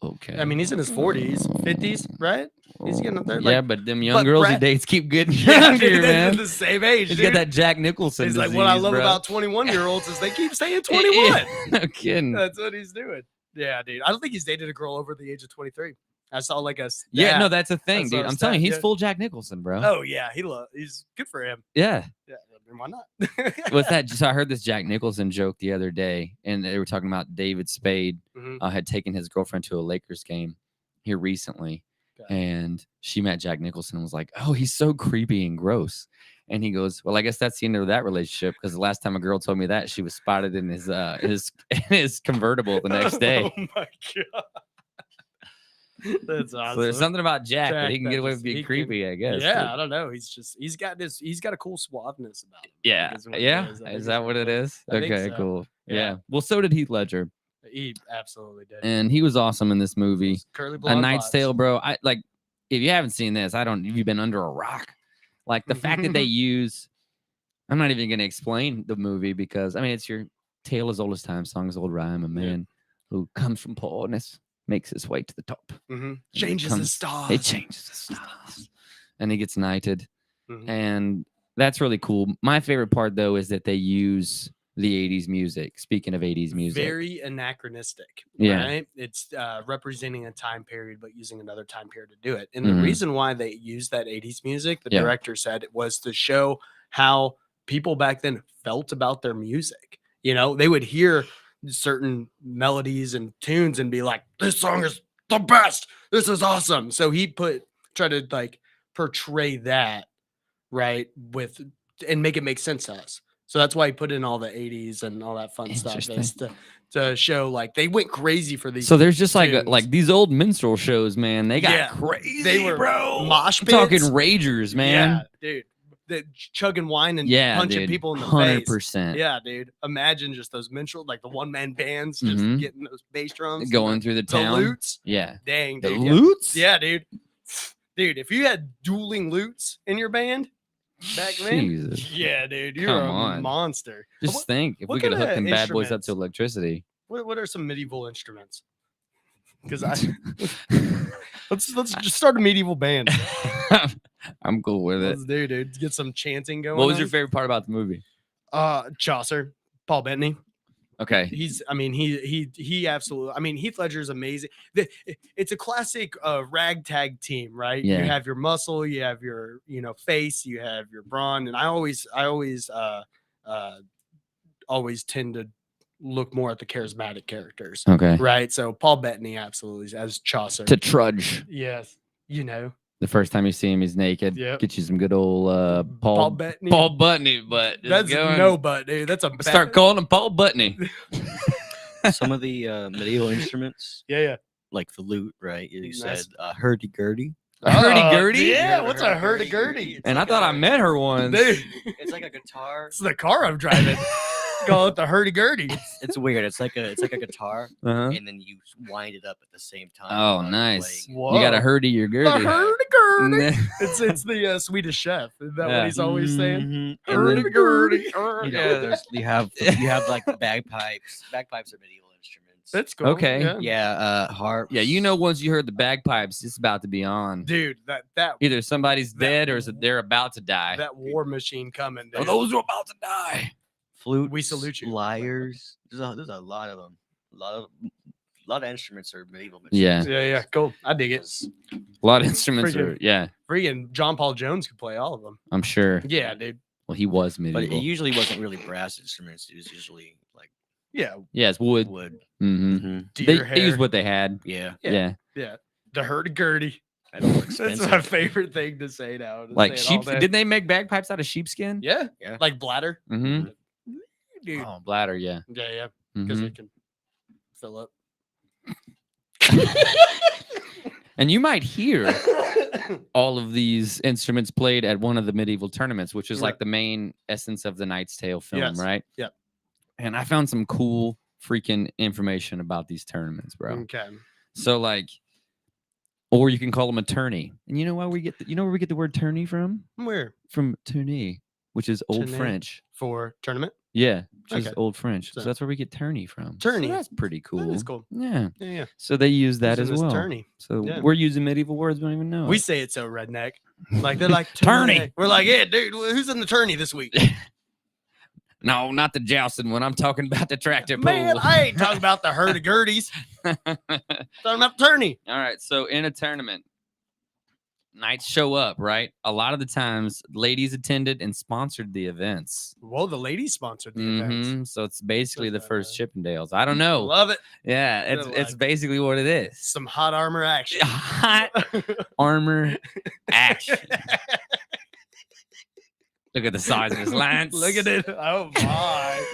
Okay. I mean, he's in his 40s, 50s, right? He's getting up there. Yeah, Like, but them young but girls he Brad- dates keep getting yeah, younger, dude, they're man. the same age. He's Dude. got that Jack Nicholson. He's like, what I disease, love bro. about 21-year-olds is they keep saying Yeah, 21. no kidding. That's what he's doing. Yeah, dude. I don't think he's dated a girl over the age of 23. I saw like a Yeah, stat. no, that's a thing, That's dude. what I'm I'm telling you, saying, he's yeah. full Jack Nicholson, bro. Oh yeah, he's good for him. Yeah. Yeah, I mean, why not? What's that? So I heard this Jack Nicholson joke the other day, and they were talking about David Spade Mhm. had taken his girlfriend to a Lakers game here recently, Okay. and she met Jack Nicholson and was like, "Oh, he's so creepy and gross." And he goes, "Well, I guess that's the end of that relationship because the last time a girl told me that, she was spotted in his his convertible the next day." Oh my god. That's awesome. So there's something about Jack that Jack he can that get away just- with being he can- creepy, I guess. Yeah, but- I don't know. He's got a cool suaveness about him. I yeah, think is what it yeah. is. I Is think that it's what it cool. is? I think Okay, so. cool. Yeah. Yeah. Well, so did Heath Ledger, He absolutely did. and he was awesome in this movie. Curly A blonde Knight's locks. Tale, bro. I like if you haven't seen this, you've been under a rock. Like the fact that they use, I'm not even gonna explain the movie because I mean it's your tale as old as time, song as old rhyme, a man who comes from poorness, makes his way to the top. Mhm. it Changes the comes- stars. It changes the stars. And he gets knighted. Mhm. And that's really cool. My favorite part though is that they use the 80s music. Speaking of 80s music. Very anachronistic. Yeah. Right? It's representing a time period, but using another time period to do it. And the Mhm. reason why they used that 80s music, the Yeah. director said, it was to show how people back then felt about their music. You know, they would hear certain melodies and tunes and be like, "This song is the best. This is awesome." So he try to like portray that right with and make it make sense to us. So that's why he put in all the 80s and all that fun stuff is to show like they went crazy for these. So there's just tunes. like these old minstrel shows, man. They got Yeah, crazy. they were bro. mosh I'm talking pits. ragers, man. Yeah, dude. The chugging wine and Yeah, punching dude. people in the 100%. face. Yeah, dude. Imagine just those minstrel, like the one-man bands just Mhm. getting those bass drums. Going through the the town. lutes. Yeah. Dang, The dude. lutes? Yeah, dude. Dude, if you had dueling lutes in your band back then, Jesus. yeah, dude, you're Come a on. monster. Just What, think if what we could kinda hook them bad boys up instruments? to electricity. what are some medieval instruments? Because let's just start a medieval band. I'm cool with it. Let's do, dude. Get some chanting going. What was your on. favorite part about the movie? Chaucer, Paul Bettany. Okay. He absolutely. I mean, Heath Ledger's amazing. It's a classic ragtag team, right? Yeah. You have your muscle, you have your face, you have your brawn, and I always tend to look more at the charismatic characters, Okay. right? So Paul Bettany absolutely as Chaucer. To trudge. Yes, The first time you see him, he's naked. Yep. Get you some good old Paul Paul Bettany. Buttney, but just That's go and no butt, dude. That's a start calling him Paul Buttney. Some of the medieval instruments, Yeah. like the lute, right? You Nice. said hurdy-gurdy. Hurdy-gurdy? Yeah. Never What's heard a of hurdy-gurdy? And I thought I met her once. Dude, It's like a guitar. it's the car I'm driving. Call it the hurdy-gurdy. It's weird. It's like a guitar, Uh-huh. and then you wind it up at the same time. Oh, while you're nice. playing. You got to Whoa. hurdy your The gurdy. hurdy-gurdy. It's the Swedish chef. Is that Yeah. what he's always saying? Mhm. And then, Hurdy-gurdy. you know, Yeah. you have like bagpipes. Bagpipes are medieval instruments. That's cool. Okay. Yeah. Yeah, harp. Yeah, you know, once you heard the bagpipes, it's about to be on. Dude, that Either somebody's that- dead or they're about to die. that war machine coming. Oh, Dude. those are about to die. flute. We salute you. Lyres. There's a lot of them. A lot of instruments are medieval. Yeah. Yeah, cool. I dig it. Because A lot of instruments are, Freaking- yeah, Freaking John Paul Jones could play all of them. I'm sure. Yeah, dude. Well, he was But medieval. it usually wasn't really brass instruments. It was usually like Yeah. Yeah, it's wood. wood. hmm Mhm. Deer They hair. used what they had. Yeah, Yeah. Yeah. The hurdy-gurdy. that was That's expensive. my favorite thing to say now. to Like say it all sheep. day. Did they make bagpipes out of sheepskin? Yeah. Yeah. Like bladder. Mm-hmm. Dude. Oh, bladder. Yeah. Yeah, because Mhm. it can fill up. And you might hear all of these instruments played at one of the medieval tournaments, which is like Right. the main essence of the Knight's Tale film, Yes. right? Yep. And I found some cool freaking information about these tournaments, bro. Okay. So like, or you can call them a tourney. And you know why we get you know where we get the word tourney from? Where? From tourney, which is old Tourney? French. For tournament? Yeah, which is Okay. old French. So So- that's where we get tourney from. Tourney. So that's pretty cool. That is cool. Yeah. Yeah. So they use that Using as this well. Tourney. So Yeah. we're using medieval words, we don't even know. We it. say it so redneck. Like they're like Tourney. tourney. We're like, yeah, dude, who's in the tourney this week? No, not the jousting one. I'm talking about the tractor pull. Man, I ain't talking about the hurdy-gurdies. Talking about the tourney. All right. So in a tournament, knights show up, right? A lot of the times, ladies attended and sponsored the events. Well, the ladies sponsored the events. Mhm, so it's basically the What's first that? Chippendales. I don't know. Love it. Yeah, it's Good luck. basically what it is. Some hot armor action. Hot armor action. Look at the size of his lance. Look at it. Oh my.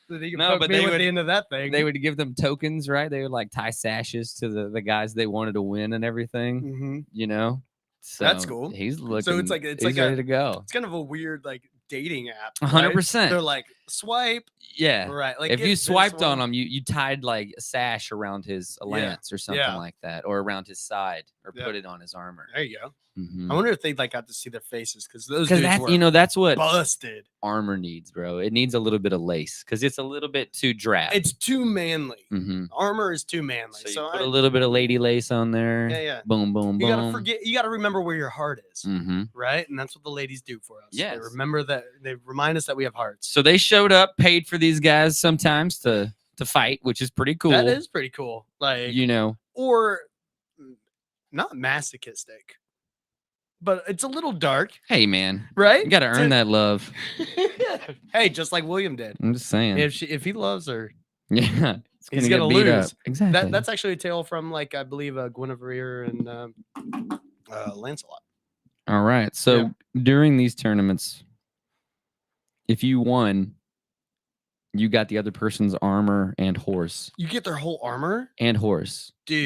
So they can No, poke but me they with would- the end of that thing. They would give them tokens, right? They would like tie sashes to the guys they wanted to win and everything. hmm You know, so That's cool. He's looking. So it's like he's ready to go. It's kind of a weird like dating app. 100%. They're like swipe, Yeah. right? Like If get you this swiped on one. him, you tied like a sash around his lance or something Yeah. like that, or around his side, or Yeah. put it on his armor. There you go. Mhm. I wonder if they like got to see their faces because those Because dudes that's were that's what busted. armor needs, bro. It needs a little bit of lace because it's a little bit too drab. It's too manly. Mhm. Armor is too manly. So you So put I, a little bit of lady lace on there. yeah. Boom, boom, You boom. gotta forget. You gotta remember where your heart is, hmm right? And that's what the ladies do for us. Yes. They remember that. They remind us that we have hearts. So they showed up, paid for these guys sometimes to fight, which is pretty cool. That is pretty cool. Like you know, or not masochistic, but it's a little dark, Hey, man, right? you got to earn that love. Hey, just like William did. I'm just saying. If he loves her, Yeah, it's he's gonna gonna get beat lose. up. Exactly. That's actually a tale from like I believe Guinevere and Lancelot. All right. So Yeah. during these tournaments, if you won, you got the other person's armor and horse, You get their whole armor, dude,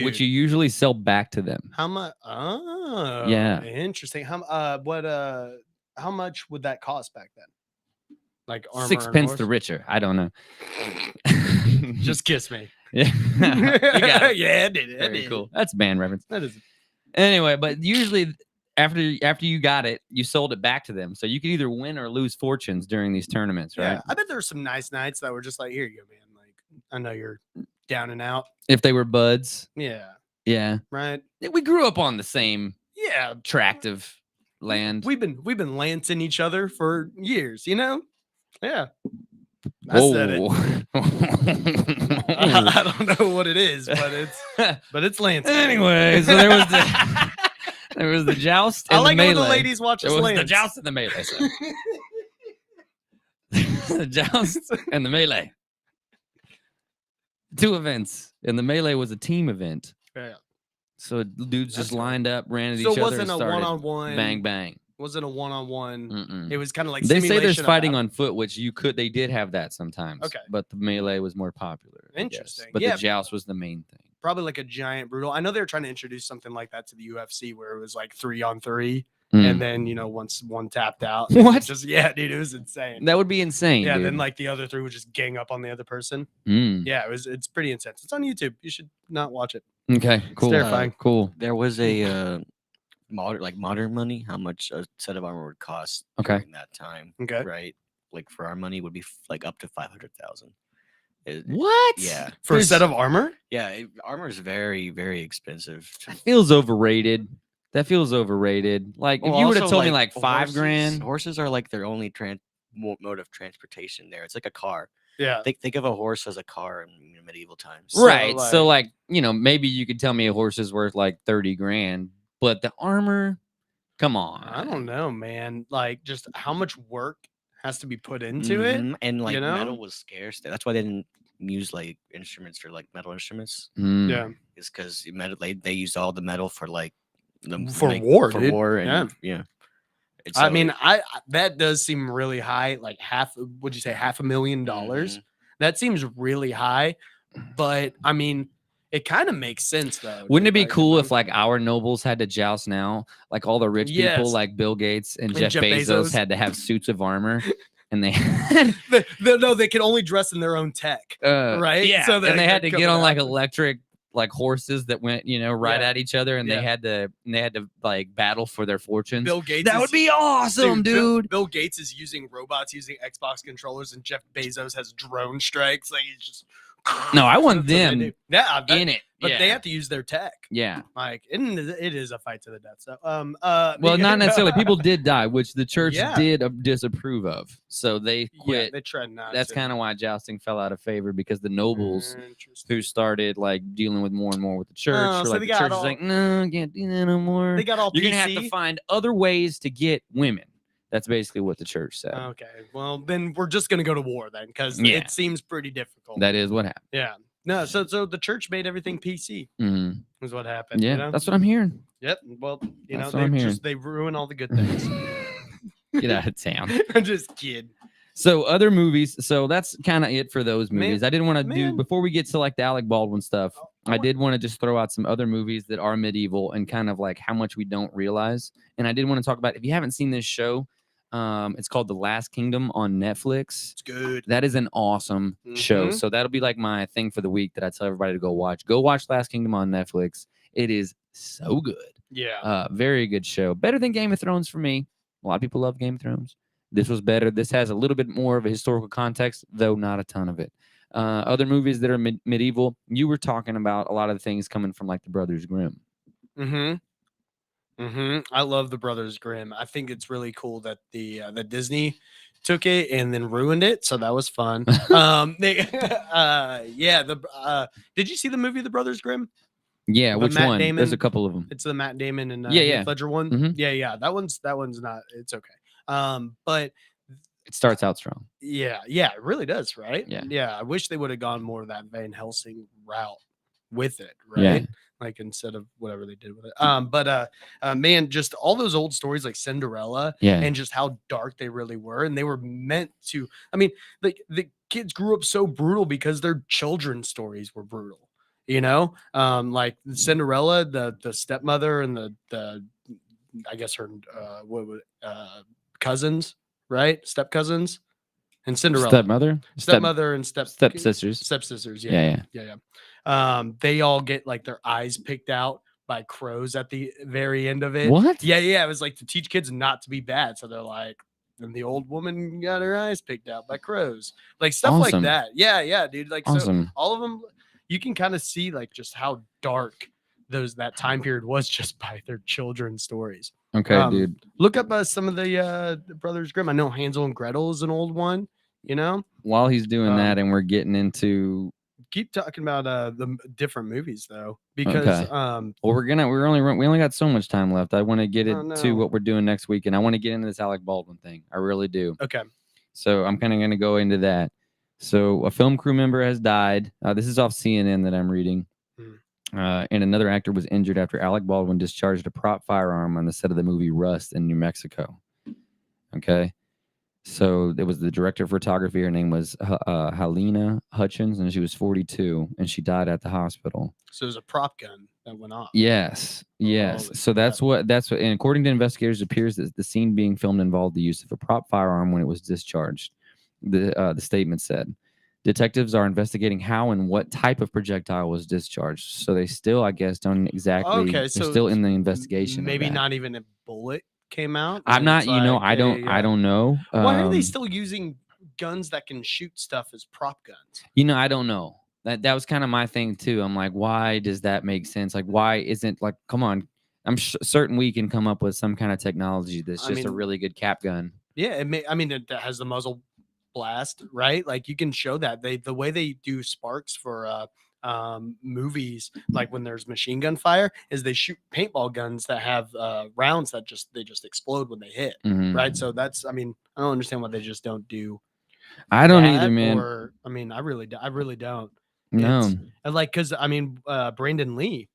which dude. you usually sell back to them. How much? Oh, Yeah. interesting. How much would that cost back then? Like armor 6 and pence horse? the richer. I don't know. Just kiss me. yeah, you got it. Yeah, I did it. I Very did cool. it. That's band reference. That is. Anyway, but usually after you got it, you sold it back to them. So you could either win or lose fortunes during these tournaments, right? Yeah, I bet there were some nice nights that were just like, here you go, man. Like, I know you're down and out. If they were buds. Yeah, Yeah. right. We grew up on the same Yeah, tract of land. we've been lancing each other for years. You know. Yeah. I said it. I don't know what it is, but it's lancing. Anyway, so there was the joust and I like the it when melee. the ladies watch There us was lance. the joust and the melee. So. The joust and the melee. 2 events, and the melee was a team event. Yeah. So dudes just That's right. lined up, ran at So each it other, wasn't and a started one-on-one. bang bang. Wasn't a one-on-one. Mm-mm. It was kind of like They say there's simulation of fighting that. on foot, which they did have that sometimes. Okay. But the melee was more popular. I guess. Interesting. But Yeah. the joust was the main thing. Probably like a giant brutal. I know they were trying to introduce something like that to the UFC where it was like 3-on-3, Mm. and then once one tapped out, What? Just yeah, dude, it was insane. That would be insane. Yeah, dude. then like the other 3 would just gang up on the other person. Mm. Yeah, it's pretty intense. It's on YouTube. You should not watch it. Okay, cool. terrifying. Cool. There was a modern money, how much a set of armor would cost Okay. during that time. Okay. Right. Like for our money would be like up to 500,000. What? Yeah. For a set of armor? Yeah. Armor is very, very expensive. That feels overrated. Like if Well, you would have also, told me like $5 horses- grand. Horses are like their only mode of transportation there. It's like a car. Yeah. Think of a horse as a car in medieval times. Right. So like, maybe you could tell me a horse is worth like 30 grand, but the armor, come on. I don't know, man. Like just how much work has to be put into it. Mhm, and like know? metal was scarce. That's why they didn't use like instruments for like metal instruments. Mm. Yeah. Is because metal they used all the metal for like For war, for dude. war and yeah. And I so- mean, I that does seem really high. Like would you say $500,000? That seems really high, but I mean, it kind of makes sense though. Wouldn't it be dude, cool I'm- if like our nobles had to joust now? Like all the rich people Yes. like Bill Gates and And Jeff Jeff Bezos Bezos. had to have suits of armor and they had No, they can only dress in their own tech, right? Yeah. So and they had to could get come on like out. electric like horses that went, right Yeah. at each other and Yeah. they had to like battle for their fortunes. Bill Gates. That would is- be awesome, dude. Bill Gates is using robots using Xbox controllers, and Jeff Bezos has drone strikes. Like he's just. No, I want That's what they them do. Yeah, in it. but yeah. they have to use their tech. yeah. Like it is a fight to the death. So Well, not necessarily. People did die, which the church Yeah. did disapprove of. So they Yeah, quit. they tried not. That's kind of why jousting fell out of favor because the nobles Interesting. who started like dealing with more and more with the church, Oh, or so like they the got church is all- like, no, you can't do that no more. They got all You're gonna have to PC? find other ways to get women. That's basically what the church said. Okay, well then we're just gonna go to war then, because Yeah. it seems pretty difficult. That is what happened. Yeah. No, so the church made everything PC Mhm. is what happened. Yeah, you know? that's what I'm hearing. Yep. Well, That's what I'm hearing. they ruin all the good things. Get out of town. I'm just kidding. So other movies. So that's kind of it for those Man- movies. I didn't want to do man. before we get to like the Alec Baldwin stuff. I I want- did want to just throw out some other movies that are medieval and kind of like how much we don't realize. And I did want to talk about if you haven't seen this show, it's called The Last Kingdom on Netflix. It's good. That is an awesome show. Mhm. So that'll be like my thing for the week that I tell everybody to go watch. Go watch Last Kingdom on Netflix. It is so good. Yeah. Very good show. Better than Game of Thrones for me. A lot of people love Game of Thrones. This was better. This has a little bit more of a historical context, though not a ton of it. Other movies that are medieval, you were talking about a lot of the things coming from like the Brothers Grimm. I love the Brothers Grimm. I think it's really cool that that Disney took it and then ruined it. So that was fun. Did you see the movie The Brothers Grimm? Yeah, But which Matt one? There's Damon- a couple of them. It's the Matt Damon and Yeah, Heath yeah. Ledger one. Mhm. Yeah. That one's not. It's okay. But It starts out strong. yeah, it really does, right? Yeah. I wish they would have gone more of that Van Helsing route with it, Yeah. right? Like instead of whatever they did with it. Man, just all those old stories like Cinderella Yeah. and just how dark they really were, and they were meant to. I mean, like the kids grew up so brutal because their children's stories were brutal. You know, like Cinderella, the stepmother and the I guess her cousins, right? Step cousins and Cinderella. Stepmother, And stepsisters. Stepsisters. Yeah. They all get like their eyes picked out by crows at the very end of it. What? Yeah. It was like to teach kids not to be bad. So they're like, and the old woman got her eyes picked out by crows, like stuff Awesome. like that. Yeah, dude. Like, so Awesome. all of them, you can kind of see like just how dark that time period was just by their children's stories. Okay, dude. Look up some of the Brothers Grimm. I know Hansel and Gretel is an old one. You know, While he's doing that, and we're getting into, keep talking about the different movies though, because well, we only got so much time left. I want to get Oh, into no. what we're doing next week, and I want to get into this Alec Baldwin thing. I really do. okay, So I'm kind of going to go into that. So a film crew member has died. This is off CNN that I'm reading. And another actor was injured after Alec Baldwin discharged a prop firearm on the set of the movie Rust in New Mexico. Okay. So it was the director of photography. Her name was Helena Hutchins, and she was 42, and she died at the hospital. so there's a prop gun that went off. Yes. Holy So that's crap. what, and according to investigators, it appears that the scene being filmed involved the use of a prop firearm when it was discharged. The statement said. Detectives are investigating how and what type of projectile was discharged. So they still, I guess, don't exactly. Okay, they're so still in the investigation. of Maybe that. not even a bullet came out. I'm and not. it's You know, like, I don't. hey, I don't know. Why are they still using guns that can shoot stuff as prop guns? You know, I don't know. That was kind of my thing too. I'm like, why does that make sense? Like, why isn't like? Come on. I'm certain we can come up with some kind of technology that's I just a mean, really good cap gun. Yeah, it has the muzzle blast, right? Like you can show that the way they do sparks for movies, like when there's machine gun fire, is they shoot paintball guns that have rounds that just explode when they hit, Mhm. right? So that's, I don't understand why they just don't do. I don't that, either, man. Or I really don't. No. And like, because Brandon Lee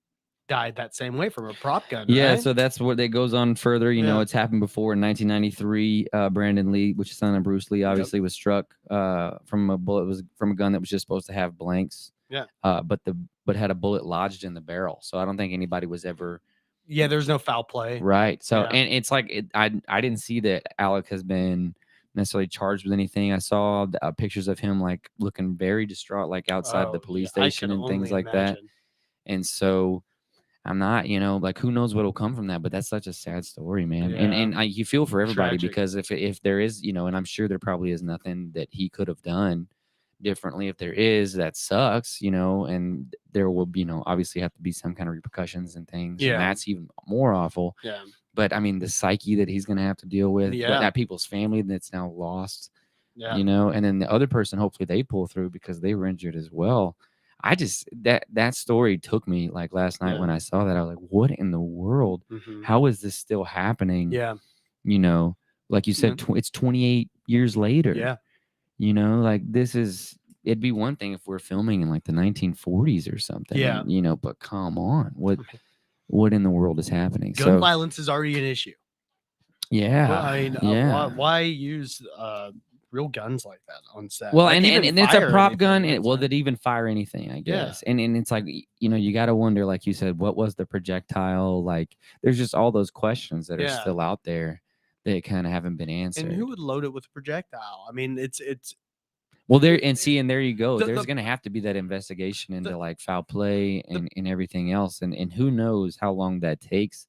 died that same way from a prop gun. Yeah, right? so that's what it goes on further. You know, Yeah. it's happened before in 1993. Brandon Lee, which is son of Bruce Lee, obviously was struck from a bullet. Was from a gun that was just supposed to have blanks. Yeah. But had a bullet lodged in the barrel. So I don't think anybody was ever Yeah, there's no foul play. right. So Yeah. and it's like I didn't see that Alec has been necessarily charged with anything. I saw pictures of him like looking very distraught, like outside the Oh, police yeah, I station can and things only like that. imagine. And so I'm not, like who knows what'll come from that, but that's such a sad story, man. And you feel for everybody Tragic. because if there is, and I'm sure there probably is nothing that he could have done differently. If there is, that sucks, and there will be, obviously have to be some kind of repercussions and things. Yeah. And that's even more awful. Yeah. But I mean, the psyche that he's going to have to deal with, Yeah. that people's family that's now lost, Yeah. and then the other person, hopefully they pull through because they were injured as well. I just, that story took me like last night Yeah. when I saw that. I was like, what in the world? Mhm. How is this still happening? Yeah. Like you said, it's 28 years later. Yeah. Like it'd be one thing if we're filming in like the 1940s or something. Yeah. and, but come on, what in the world is happening? Gun So violence is already an issue. yeah, Well, why use real guns like that on set? Well, Like, and even it's a fire prop anything, gun. it's not- That even fire anything, I Yeah. guess. And it's like, you got to wonder, like you said, what was the projectile? Like, there's just all those questions that are Yeah. still out there that kind of haven't been answered. And who would load it with a projectile? it's Well, there you go. The- There's the- going to have to be that investigation into like foul play and everything else, and who knows how long that takes,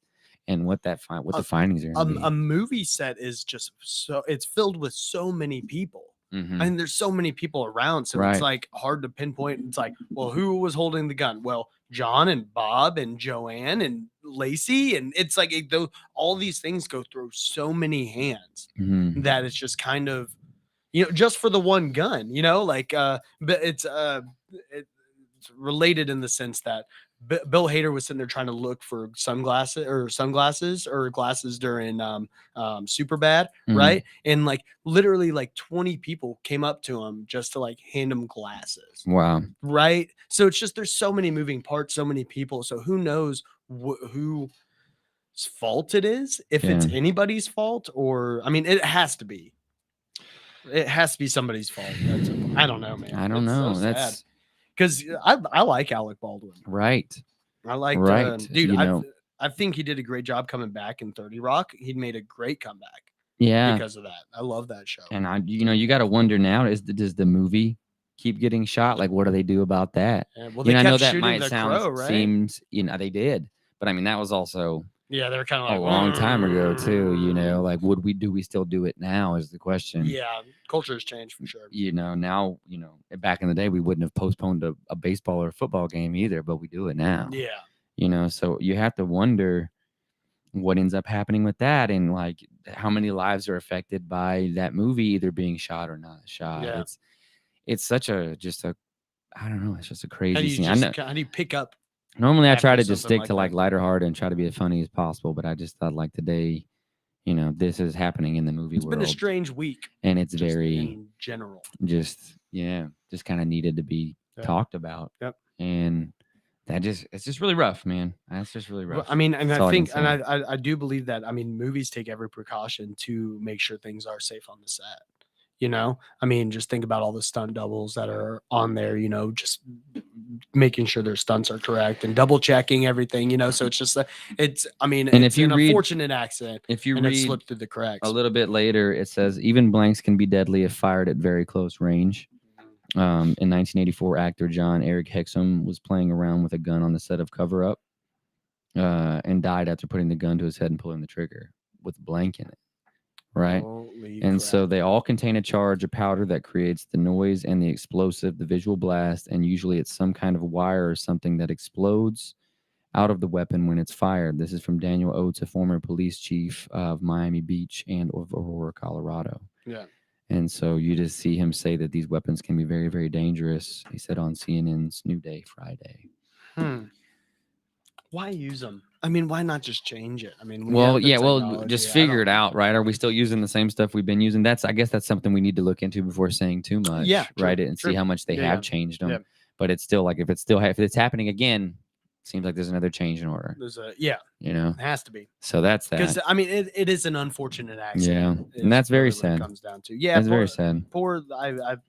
and what the findings are. Gonna a movie set is just it's filled with so many people. be. Mhm. I mean, there's so many people around, so Right. it's like hard to pinpoint. It's like, well, who was holding the gun? Well, John and Bob and Joanne and Lacey, and it's like all these things go through so many hands Mhm. that it's just kind of, just for the one gun, but it's related in the sense that Bill Hader was sitting there trying to look for sunglasses or glasses during Superbad, Mhm. right? And like literally like 20 people came up to him just to like hand him glasses, Wow. right? So it's just there's so many moving parts, so many people. So who knows whose fault it is? If it's Yeah. anybody's fault, or I mean, it has to be. It has to be somebody's fault. I don't know, man. I don't It's know. So That's because I like Alec Baldwin. right. I like Right. dude. You know. I think he did a great job coming back in 30 Rock. He made a great comeback Yeah. because of that. I love that show. And you got to wonder now: does the movie keep getting shot? Like, what do they do about that? And, well, You they know, I know kept that shooting might the sound Crow, right? seems they did, but I mean that was also Yeah, they're kind of a like long time ago too. You know, like do we still do it now? Is the question. Yeah, culture has changed for sure. You know, now back in the day we wouldn't have postponed a baseball or a football game either, but we do it now. Yeah, You know, so you have to wonder what ends up happening with that, and like how many lives are affected by that movie either being shot or not shot. Yeah. It's such a I don't know. It's just a how crazy do you scene. I just know. how do you pick up? Normally, I try after to just something stick like to like that? lighter heart and try to be as funny as possible. But I just thought like today, this is happening in the movie It's world, been a strange week, and it's just very in general. just kind of needed to be Yeah. talked about. Yep. And it's just really rough, man. That's just really rough. I mean, and That's I all I can think, and say. I do believe that. I mean, movies take every precaution to make sure things are safe on the set. I mean, just think about all the stunt doubles that are on there. Just making sure their stunts are correct and double checking everything. So it's just I mean, And it's if you an read- unfortunate accident, If you and it read slipped through the cracks. a little bit later, it says even blanks can be deadly if fired at very close range. In 1984, actor John Eric Hexum was playing around with a gun on the set of Cover Up, and died after putting the gun to his head and pulling the trigger with blank in it. Right. Holy And crap. so they all contain a charge, a powder that creates the noise and the explosive, the visual blast, and usually it's some kind of wire or something that explodes out of the weapon when it's fired. This is from Daniel Oates, a former police chief of Miami Beach and of Aurora, Colorado. Yeah. And so you just see him say that these weapons can be very, very dangerous. He said on CNN's New Day Friday. Why use them? I mean, why not just change it? I mean, we Well, have the yeah, well, technology. just I figure don't- it out, right? Are we still using the same stuff we've been using? I guess that's something we need to look into before saying too much, Yeah, true, right? And true. see how much they Yeah, have yeah. changed them. Yeah. But it's still like if it's happening again, seems like there's another change in order, There's it has to be. So that's Because that. I mean, it is an unfortunate accident. Yeah, and that's very really what it sad. comes down to. Yeah, That's very sad. I've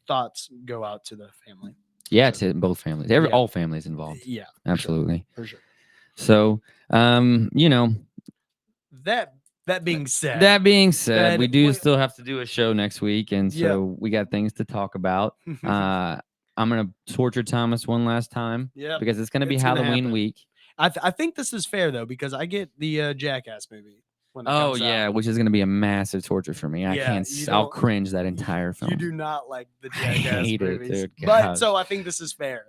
thoughts go out to the family. Yeah, to both families, Yeah. all families involved. Yeah, Absolutely. for sure. So, That being said, that being said, we do wait- still have to do a show next week, and Yeah. so we got things to talk about. I'm gonna torture Thomas one last time yeah, because it's gonna be It's gonna Halloween happen. week. I think this is fair though because I get the Jackass movie. When it Oh comes yeah, out. which is gonna be a massive torture for me. I Yeah, can't. you I'll don't- cringe that entire film. You do not like the I Jackass hate it, movies, dude. but Gosh. so I think this is fair.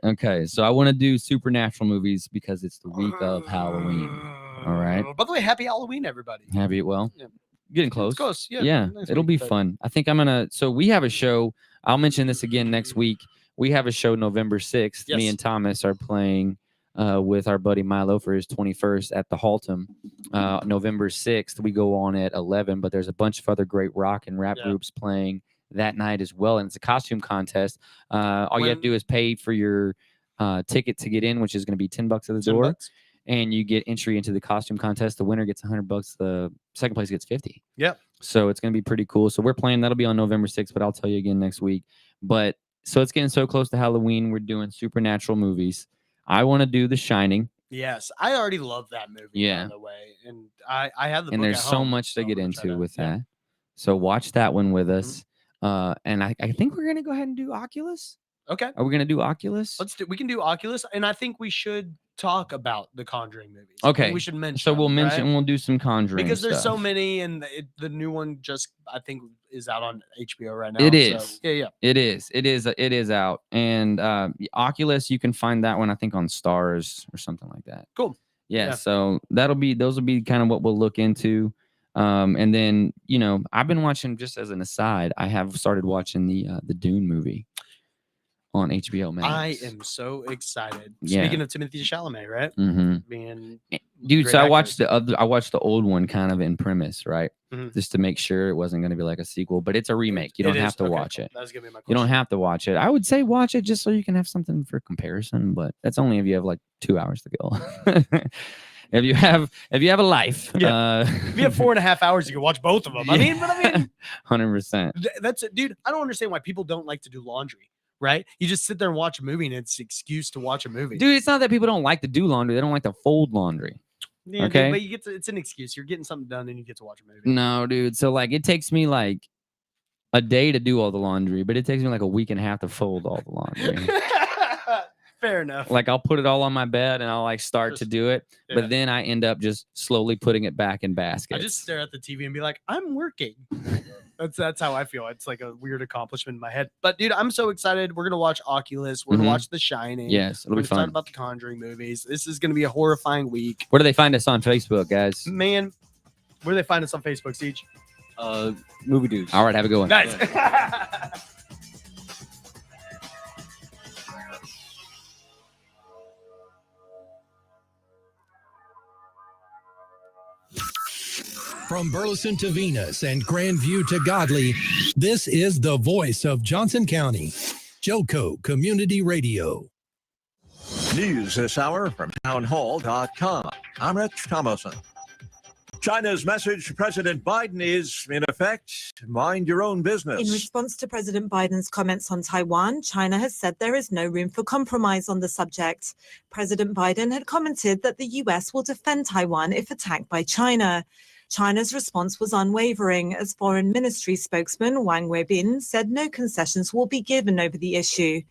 Okay, so I want to do supernatural movies because it's the week of Halloween. All right. By the way, happy Halloween, everybody. Have you? Well, Yeah. getting It's close. close. Yeah, Yeah, next it'll week, be but- fun. I think I'm gonna. So we have a show. I'll mention this again next week. We have a show November 6th. Me Yes. and Thomas are playing with our buddy Milo for his 21st at the Haltom. November 6th, we go on at 11, but there's a bunch of other great rock and rap Yeah. groups playing that night as well. And it's a costume contest. All you have to When- do is pay for your ticket to get in, which is going to be $10 at the 10 door. bucks. And you get entry into the costume contest. The winner gets $100. The second place gets 50. Yep. So it's going to be pretty cool. So we're playing. That'll be on November 6th, but I'll tell you again next week. But so it's getting so close to Halloween. We're doing supernatural movies. I want to do The Shining, Yes, I already love that movie. Yeah. By the way, and I have the and book there's at so home, much to so get I'm gonna try into with yeah. Mm-hmm. that. So watch that one with us. And I think we're going to go ahead and do Oculus. Okay, Are we going to do Oculus? we can do Oculus, and I think we should talk about the Conjuring movies. I think Okay, we should mention. So we'll them, mention. right? We'll do some Conjuring because there's so stuff. many, and the new one just I think is out on HBO right now. It so, is. yeah. It is. It is out. And Oculus, you can find that one, I think, on Stars or something like that. Cool. Yeah. Yeah. So those will be kind of what we'll look into. And then, I've been watching, just as an aside, I have started watching the Dune movie. on HBO Max. I am so excited. Yeah. Speaking of Timothy Chalamet, right? Mm-hmm. Being Dude, great so I actor. watched the old one kind of in premise, right? Mhm. Just to make sure it wasn't going to be like a sequel, but it's a remake. You don't It have is? to Okay, watch cool. it. That was gonna be my You don't question. have to watch it. I would say watch it just so you can have something for comparison, but that's only if you have like 2 hours to kill. if you have a life, If you have 4.5 hours, you can watch both of them. I mean, 100%. that's it, dude. I don't understand why people don't like to do laundry. Right? You just sit there and watch a movie, and it's an excuse to watch a movie. Dude, it's not that people don't like to do laundry; they don't like to fold laundry. Yeah, okay. dude, but you get it's an excuse. You're getting something done, and you get to watch a movie. No, dude. So like, it takes me like a day to do all the laundry, but it takes me like a week and a half to fold all the laundry. Fair enough. Like I'll put it all on my bed and I'll like start to do it, Yeah. but then I end up just slowly putting it back in baskets. I just stare at the TV and be like, I'm working. That's how I feel. It's like a weird accomplishment in my head. But dude, I'm so excited. We're gonna watch Oculus. We're gonna Mhm. watch The Shining. Yes, it'll We're be gonna talk fun. about the Conjuring movies. This is gonna be a horrifying week. Where do they find us on Facebook, guys? Man, where do they find us on Facebook, Siege? Movie dudes. All right, have a good one. Nice. From Burleson to Venus and Grandview to Godley, this is the voice of Johnson County, Joco Community Radio. News this hour from townhall.com. I'm Rich Thomason. China's message to President Biden is, in effect, mind your own business. In response to President Biden's comments on Taiwan, China has said there is no room for compromise on the subject. President Biden had commented that the U.S. will defend Taiwan if attacked by China. China's response was unwavering, as Foreign Ministry spokesman Wang Weibin said no concessions will be given over the issue.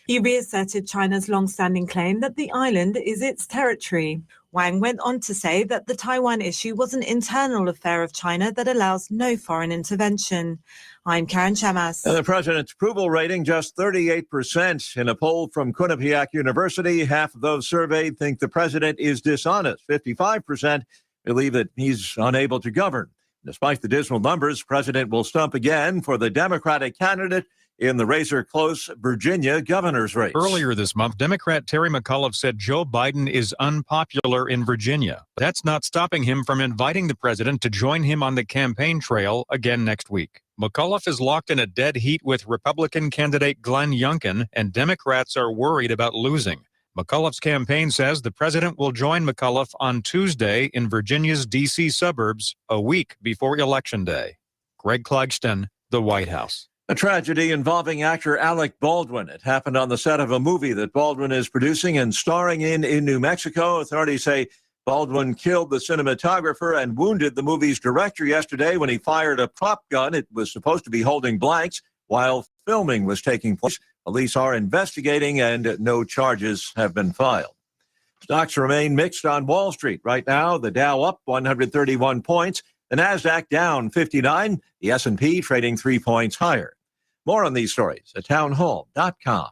He reasserted China's long-standing claim that the island is its territory. Wang went on to say that the Taiwan issue was an internal affair of China that allows no foreign intervention. I'm Karen Chamas. And the president's approval rating just 38%. In a poll from Quinnipiac University, half of those surveyed think the president is dishonest. 55% believe that he's unable to govern. Despite the dismal numbers, the president will stump again for the Democratic candidate in the razor-close Virginia governor's race. Earlier this month, Democrat Terry McAuliffe said Joe Biden is unpopular in Virginia. That's not stopping him from inviting the president to join him on the campaign trail again next week. McAuliffe is locked in a dead heat with Republican candidate Glenn Youngkin, and Democrats are worried about losing. McAuliffe's campaign says the president will join McAuliffe on Tuesday in Virginia's D.C. suburbs, a week before Election Day. Greg Clugston, the White House. A tragedy involving actor Alec Baldwin. It happened on the set of a movie that Baldwin is producing and starring in New Mexico. Authorities say Baldwin killed the cinematographer and wounded the movie's director yesterday when he fired a prop gun. It was supposed to be holding blanks while filming was taking place. Police are investigating and no charges have been filed. Stocks remain mixed on Wall Street. Right now, the Dow up 131 points. The Nasdaq down 59, the S&P trading 3 points higher. More on these stories at townhall.com.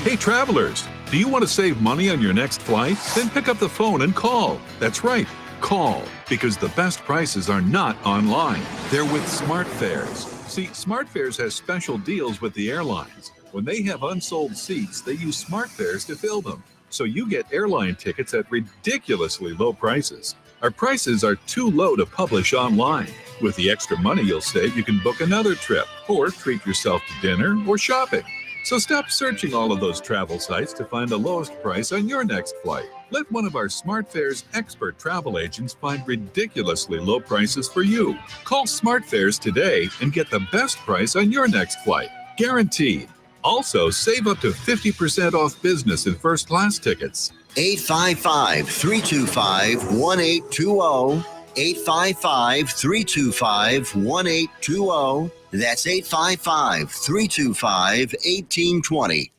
Hey travelers, do you want to save money on your next flight? Then pick up the phone and call. That's right, call, because the best prices are not online. They're with SmartFares. See, SmartFares has special deals with the airlines. When they have unsold seats, they use SmartFares to fill them. So you get airline tickets at ridiculously low prices. Our prices are too low to publish online. With the extra money you'll save, you can book another trip or treat yourself to dinner or shopping. So stop searching all of those travel sites to find the lowest price on your next flight. Let one of our SmartFares expert travel agents find ridiculously low prices for you. Call SmartFares today and get the best price on your next flight. Guaranteed. Also, save up to 50% off business and first class tickets. 855-325-1820. 855-325-1820. That's 855-325-1820.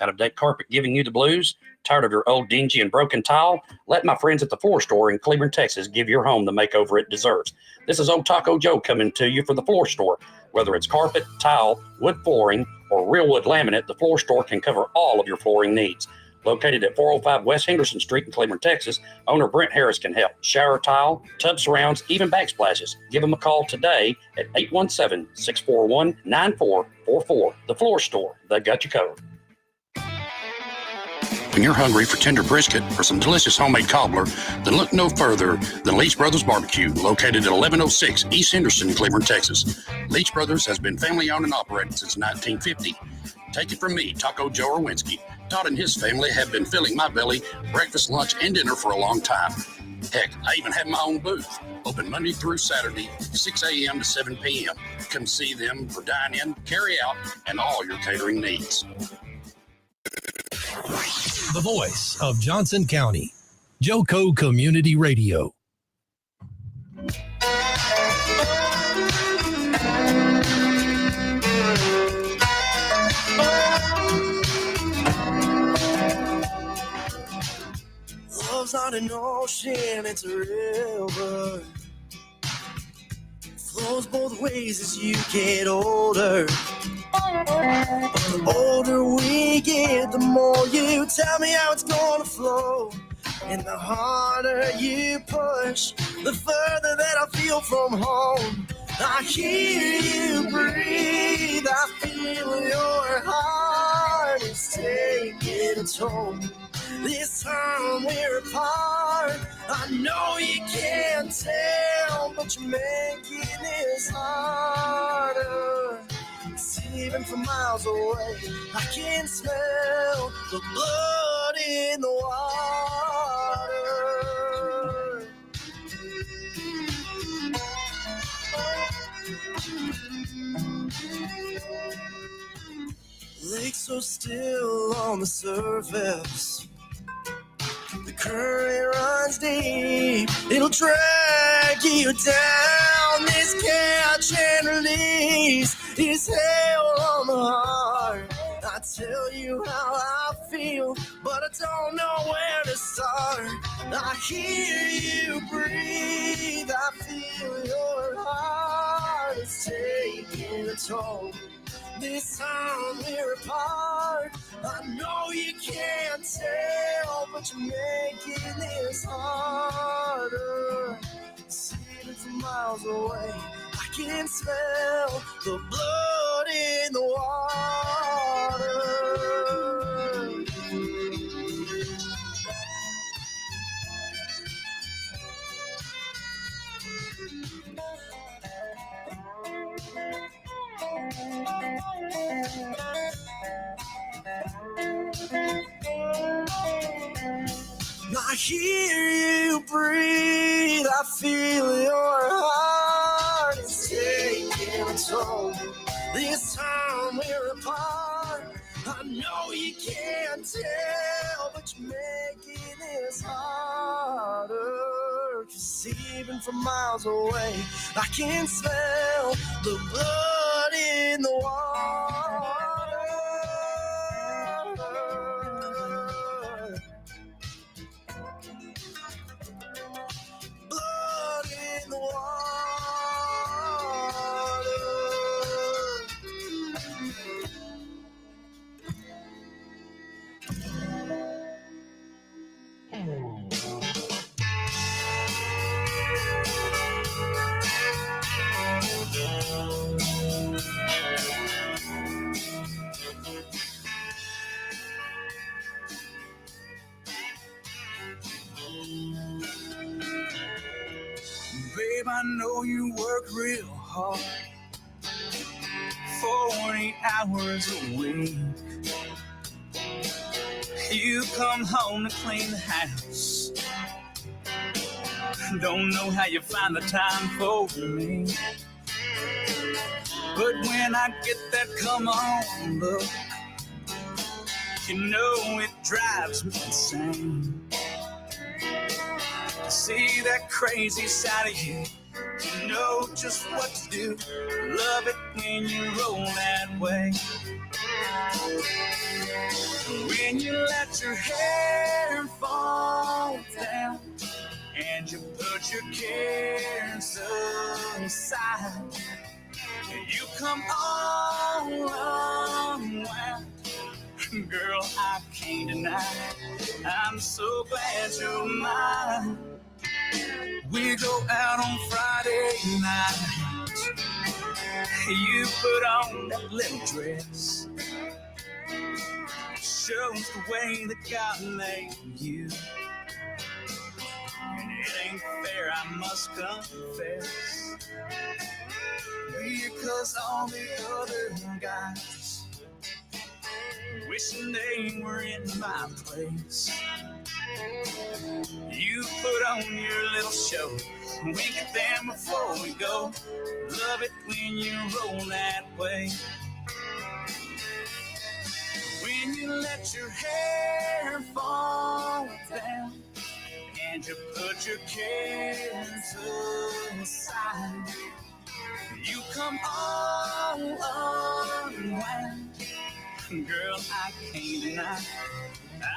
Out of deck carpet giving you the blues? Tired of your old dingy and broken tile? Let my friends at the Floor Store in Cleveland, Texas give your home the makeover it deserves. This is Old Taco Joe coming to you for the Floor Store. Whether it's carpet, tile, wood flooring, or real wood laminate, the Floor Store can cover all of your flooring needs. Located at 405 West Henderson Street in Cleburne, Texas, owner Brent Harris can help. Shower tile, tub surrounds, even backsplashes. Give them a call today at 817-641-9444. The Floor Store. They got you covered. When you're hungry for tender brisket or some delicious homemade cobbler, then look no further than Leach Brothers Barbecue, located at 1106 East Henderson, Cleburne, Texas. Leach Brothers has been family owned and operated since 1950. Take it from me, Taco Joe Orwinski. Todd and his family have been filling my belly breakfast, lunch, and dinner for a long time. Heck, I even have my own booth, open Monday through Saturday, 6 a.m. to 7 p.m. Come see them for dine-in, carry-out, and all your catering needs. The voice of Johnson County, Joco Community Radio. Love's not an ocean, it's a river. Flows both ways as you get older. But the older we get, the more you tell me how it's gonna flow. And the harder you push, the further that I feel from home. I hear you breathe, I feel your heart is taking its toll. This time we're apart, I know you can't tell, but you're making this harder. Even from miles away, I can smell the blood in the water. Lake so still on the surface, the current runs deep, it'll drag you down. This catch and release is hell on the heart. I tell you how I feel, but I don't know where to start. I hear you breathe, I feel your heart is taking a toll. This time we're apart, I know you can't tell, but you're making this harder. Even from miles away, I can smell the blood in the water. I hear you breathe, I feel your heart is taking a toll. This time we're apart, I know you can't tell, but you're making this harder. 'Cause even from miles away, I can smell the blood in the water. Blood in the water. Babe, I know you work real hard, 40 hours a week. You come home to clean the house, don't know how you find the time for me. But when I get that come on look, you know it drives me insane. To see that crazy side of you, you know just what to do. Love it when you roll that way. When you let your hair fall down and you put your cares aside, you come on around Girl, I can't deny, I'm so glad you're mine. We go out on Friday night. You put on that little dress, shows the way that God made you. And it ain't fair, I must confess, because all the other guys wishing they were in my place. You put on your little show, we get there before we go. Love it when you roll that way. When you let your hair fall down and you put your cares aside, you come all unwound. Girl, I can't deny,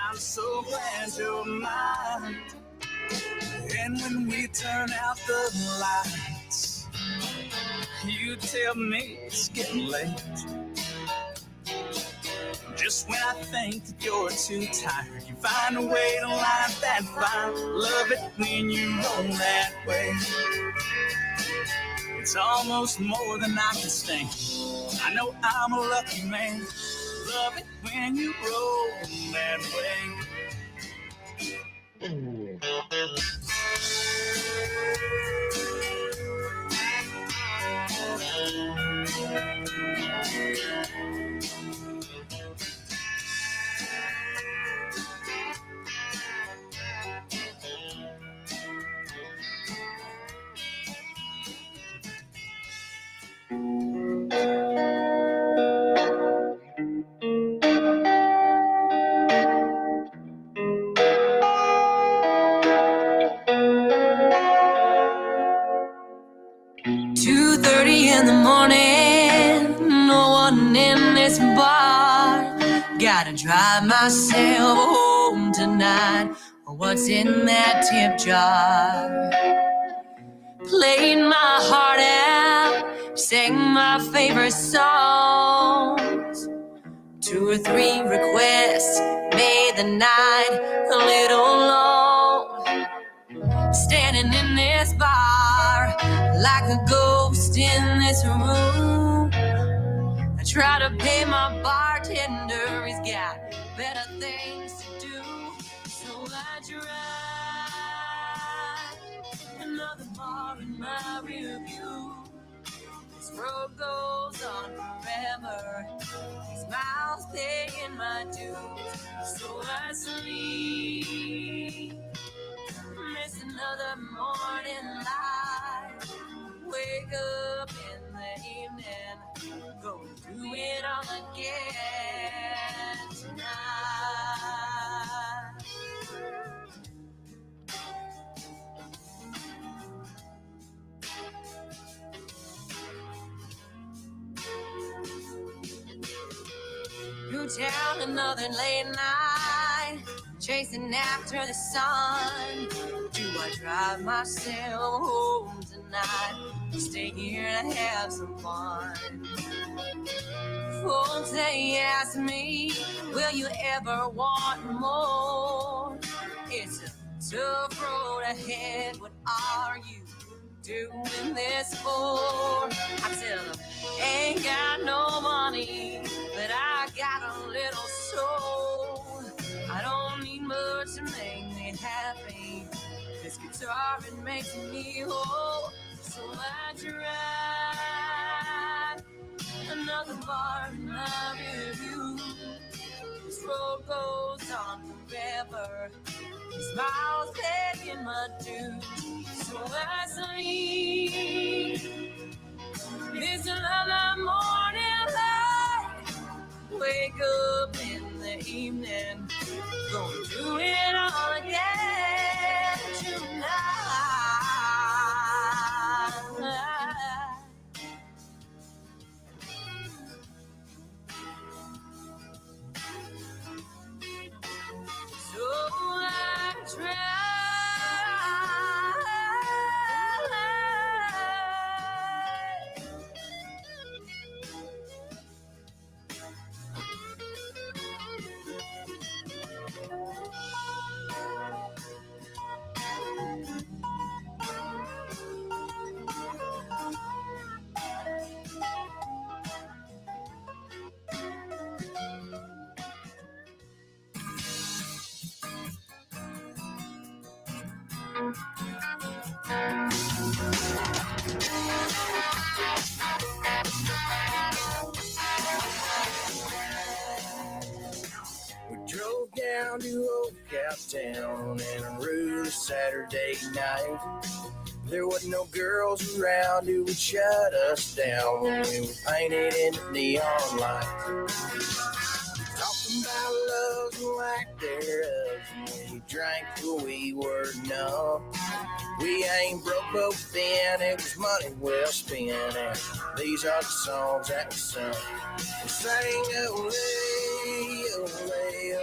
I'm so glad you're mine. And when we turn out the lights, you tell me it's getting late. Just when I think that you're too tired, you find a way to light that fire. Love it when you roll that way. It's almost more than I can stand. I know I'm a lucky man. Love it when you roll that way. In the morning, no one in this bar. Gotta drive myself home tonight. What's in that tip jar? Playing my heart out, sang my favorite songs. 2 or 3 requests made the night a little long. Standing in this bar like a ghost in this room. I try to pay my bartender, he's got better things to do. So I drive another bar in my review. This road goes on forever, these miles paying my dues. So I sleep, miss another morning light. Wake up in the evening, go do it all again tonight. Through town another late night, chasing after the sun. Do I drive myself home tonight? Stay here to have some fun. Folks, they ask me, will you ever want more? It's a tough road ahead. What are you doing this for? I tell them, ain't got no money, but I got a little soul. I don't need much to make me happy. This guitar, it makes me whole. So I drive another bar in my review. This road goes on forever, these miles paying my dues. So I sleep, it's another morning light. Wake up in the evening, gonna do it all again tonight. So I try. down to Old Cow Town and a rule Saturday night. There wasn't no girls around who would shut us down when we were painted in the neon lights. Talking about love and lack thereof, and when we drank till we were numb. We ain't broke both then, it was money well spent, and these are the songs that we sung. We sang ole, ole,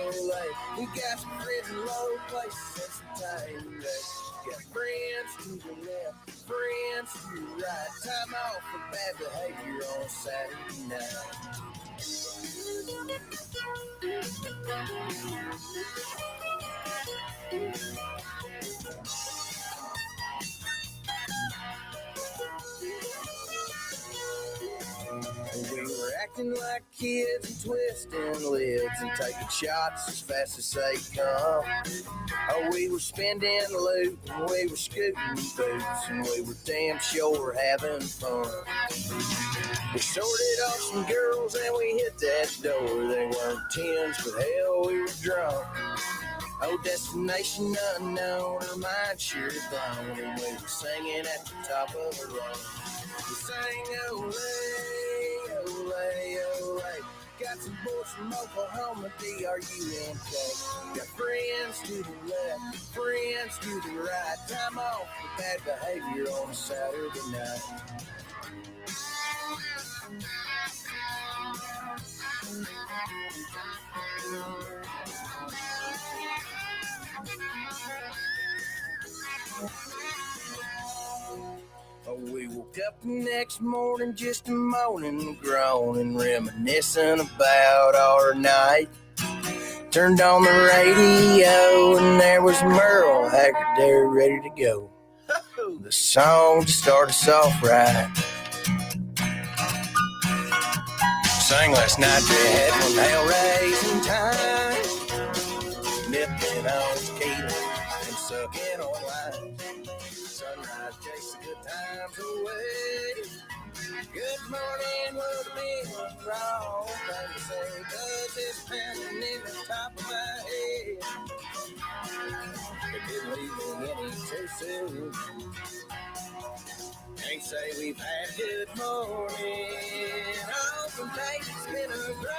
ole. We got some friends in low places and some tiny wrecks. Got friends to the left, friends to the right. Time off for bad behavior on a Saturday night. We were acting like kids and twisting lids and taking shots as fast as they come. Oh, we were spending loot and we were scooting boots and we were damn sure having fun. We sorted off some girls and we hit that door. They weren't 10s, but hell, we were drunk. Oh, destination unknown, our mind sure blown, and we were singing at the top of our lungs. We sang ole, ole, ole. Got some boys from Oklahoma, DRUMK. Got friends to the left, friends to the right. Time off for bad behavior on a Saturday night. Oh, we woke up the next morning just a moaning and groaning, reminiscing about our night. Turned on the radio and there was Merle Haggard there ready to go. The song just started us off right. Sang last night, they had one hell-raising time, nipping on tequila and sucking on wine. Sunrise chased the good times away. Good morning would have been wrong thing to say, 'cause it's pounding in the top of my head. It didn't leave me any too soon. Can't say we've had good morning. Oh, from day it's been a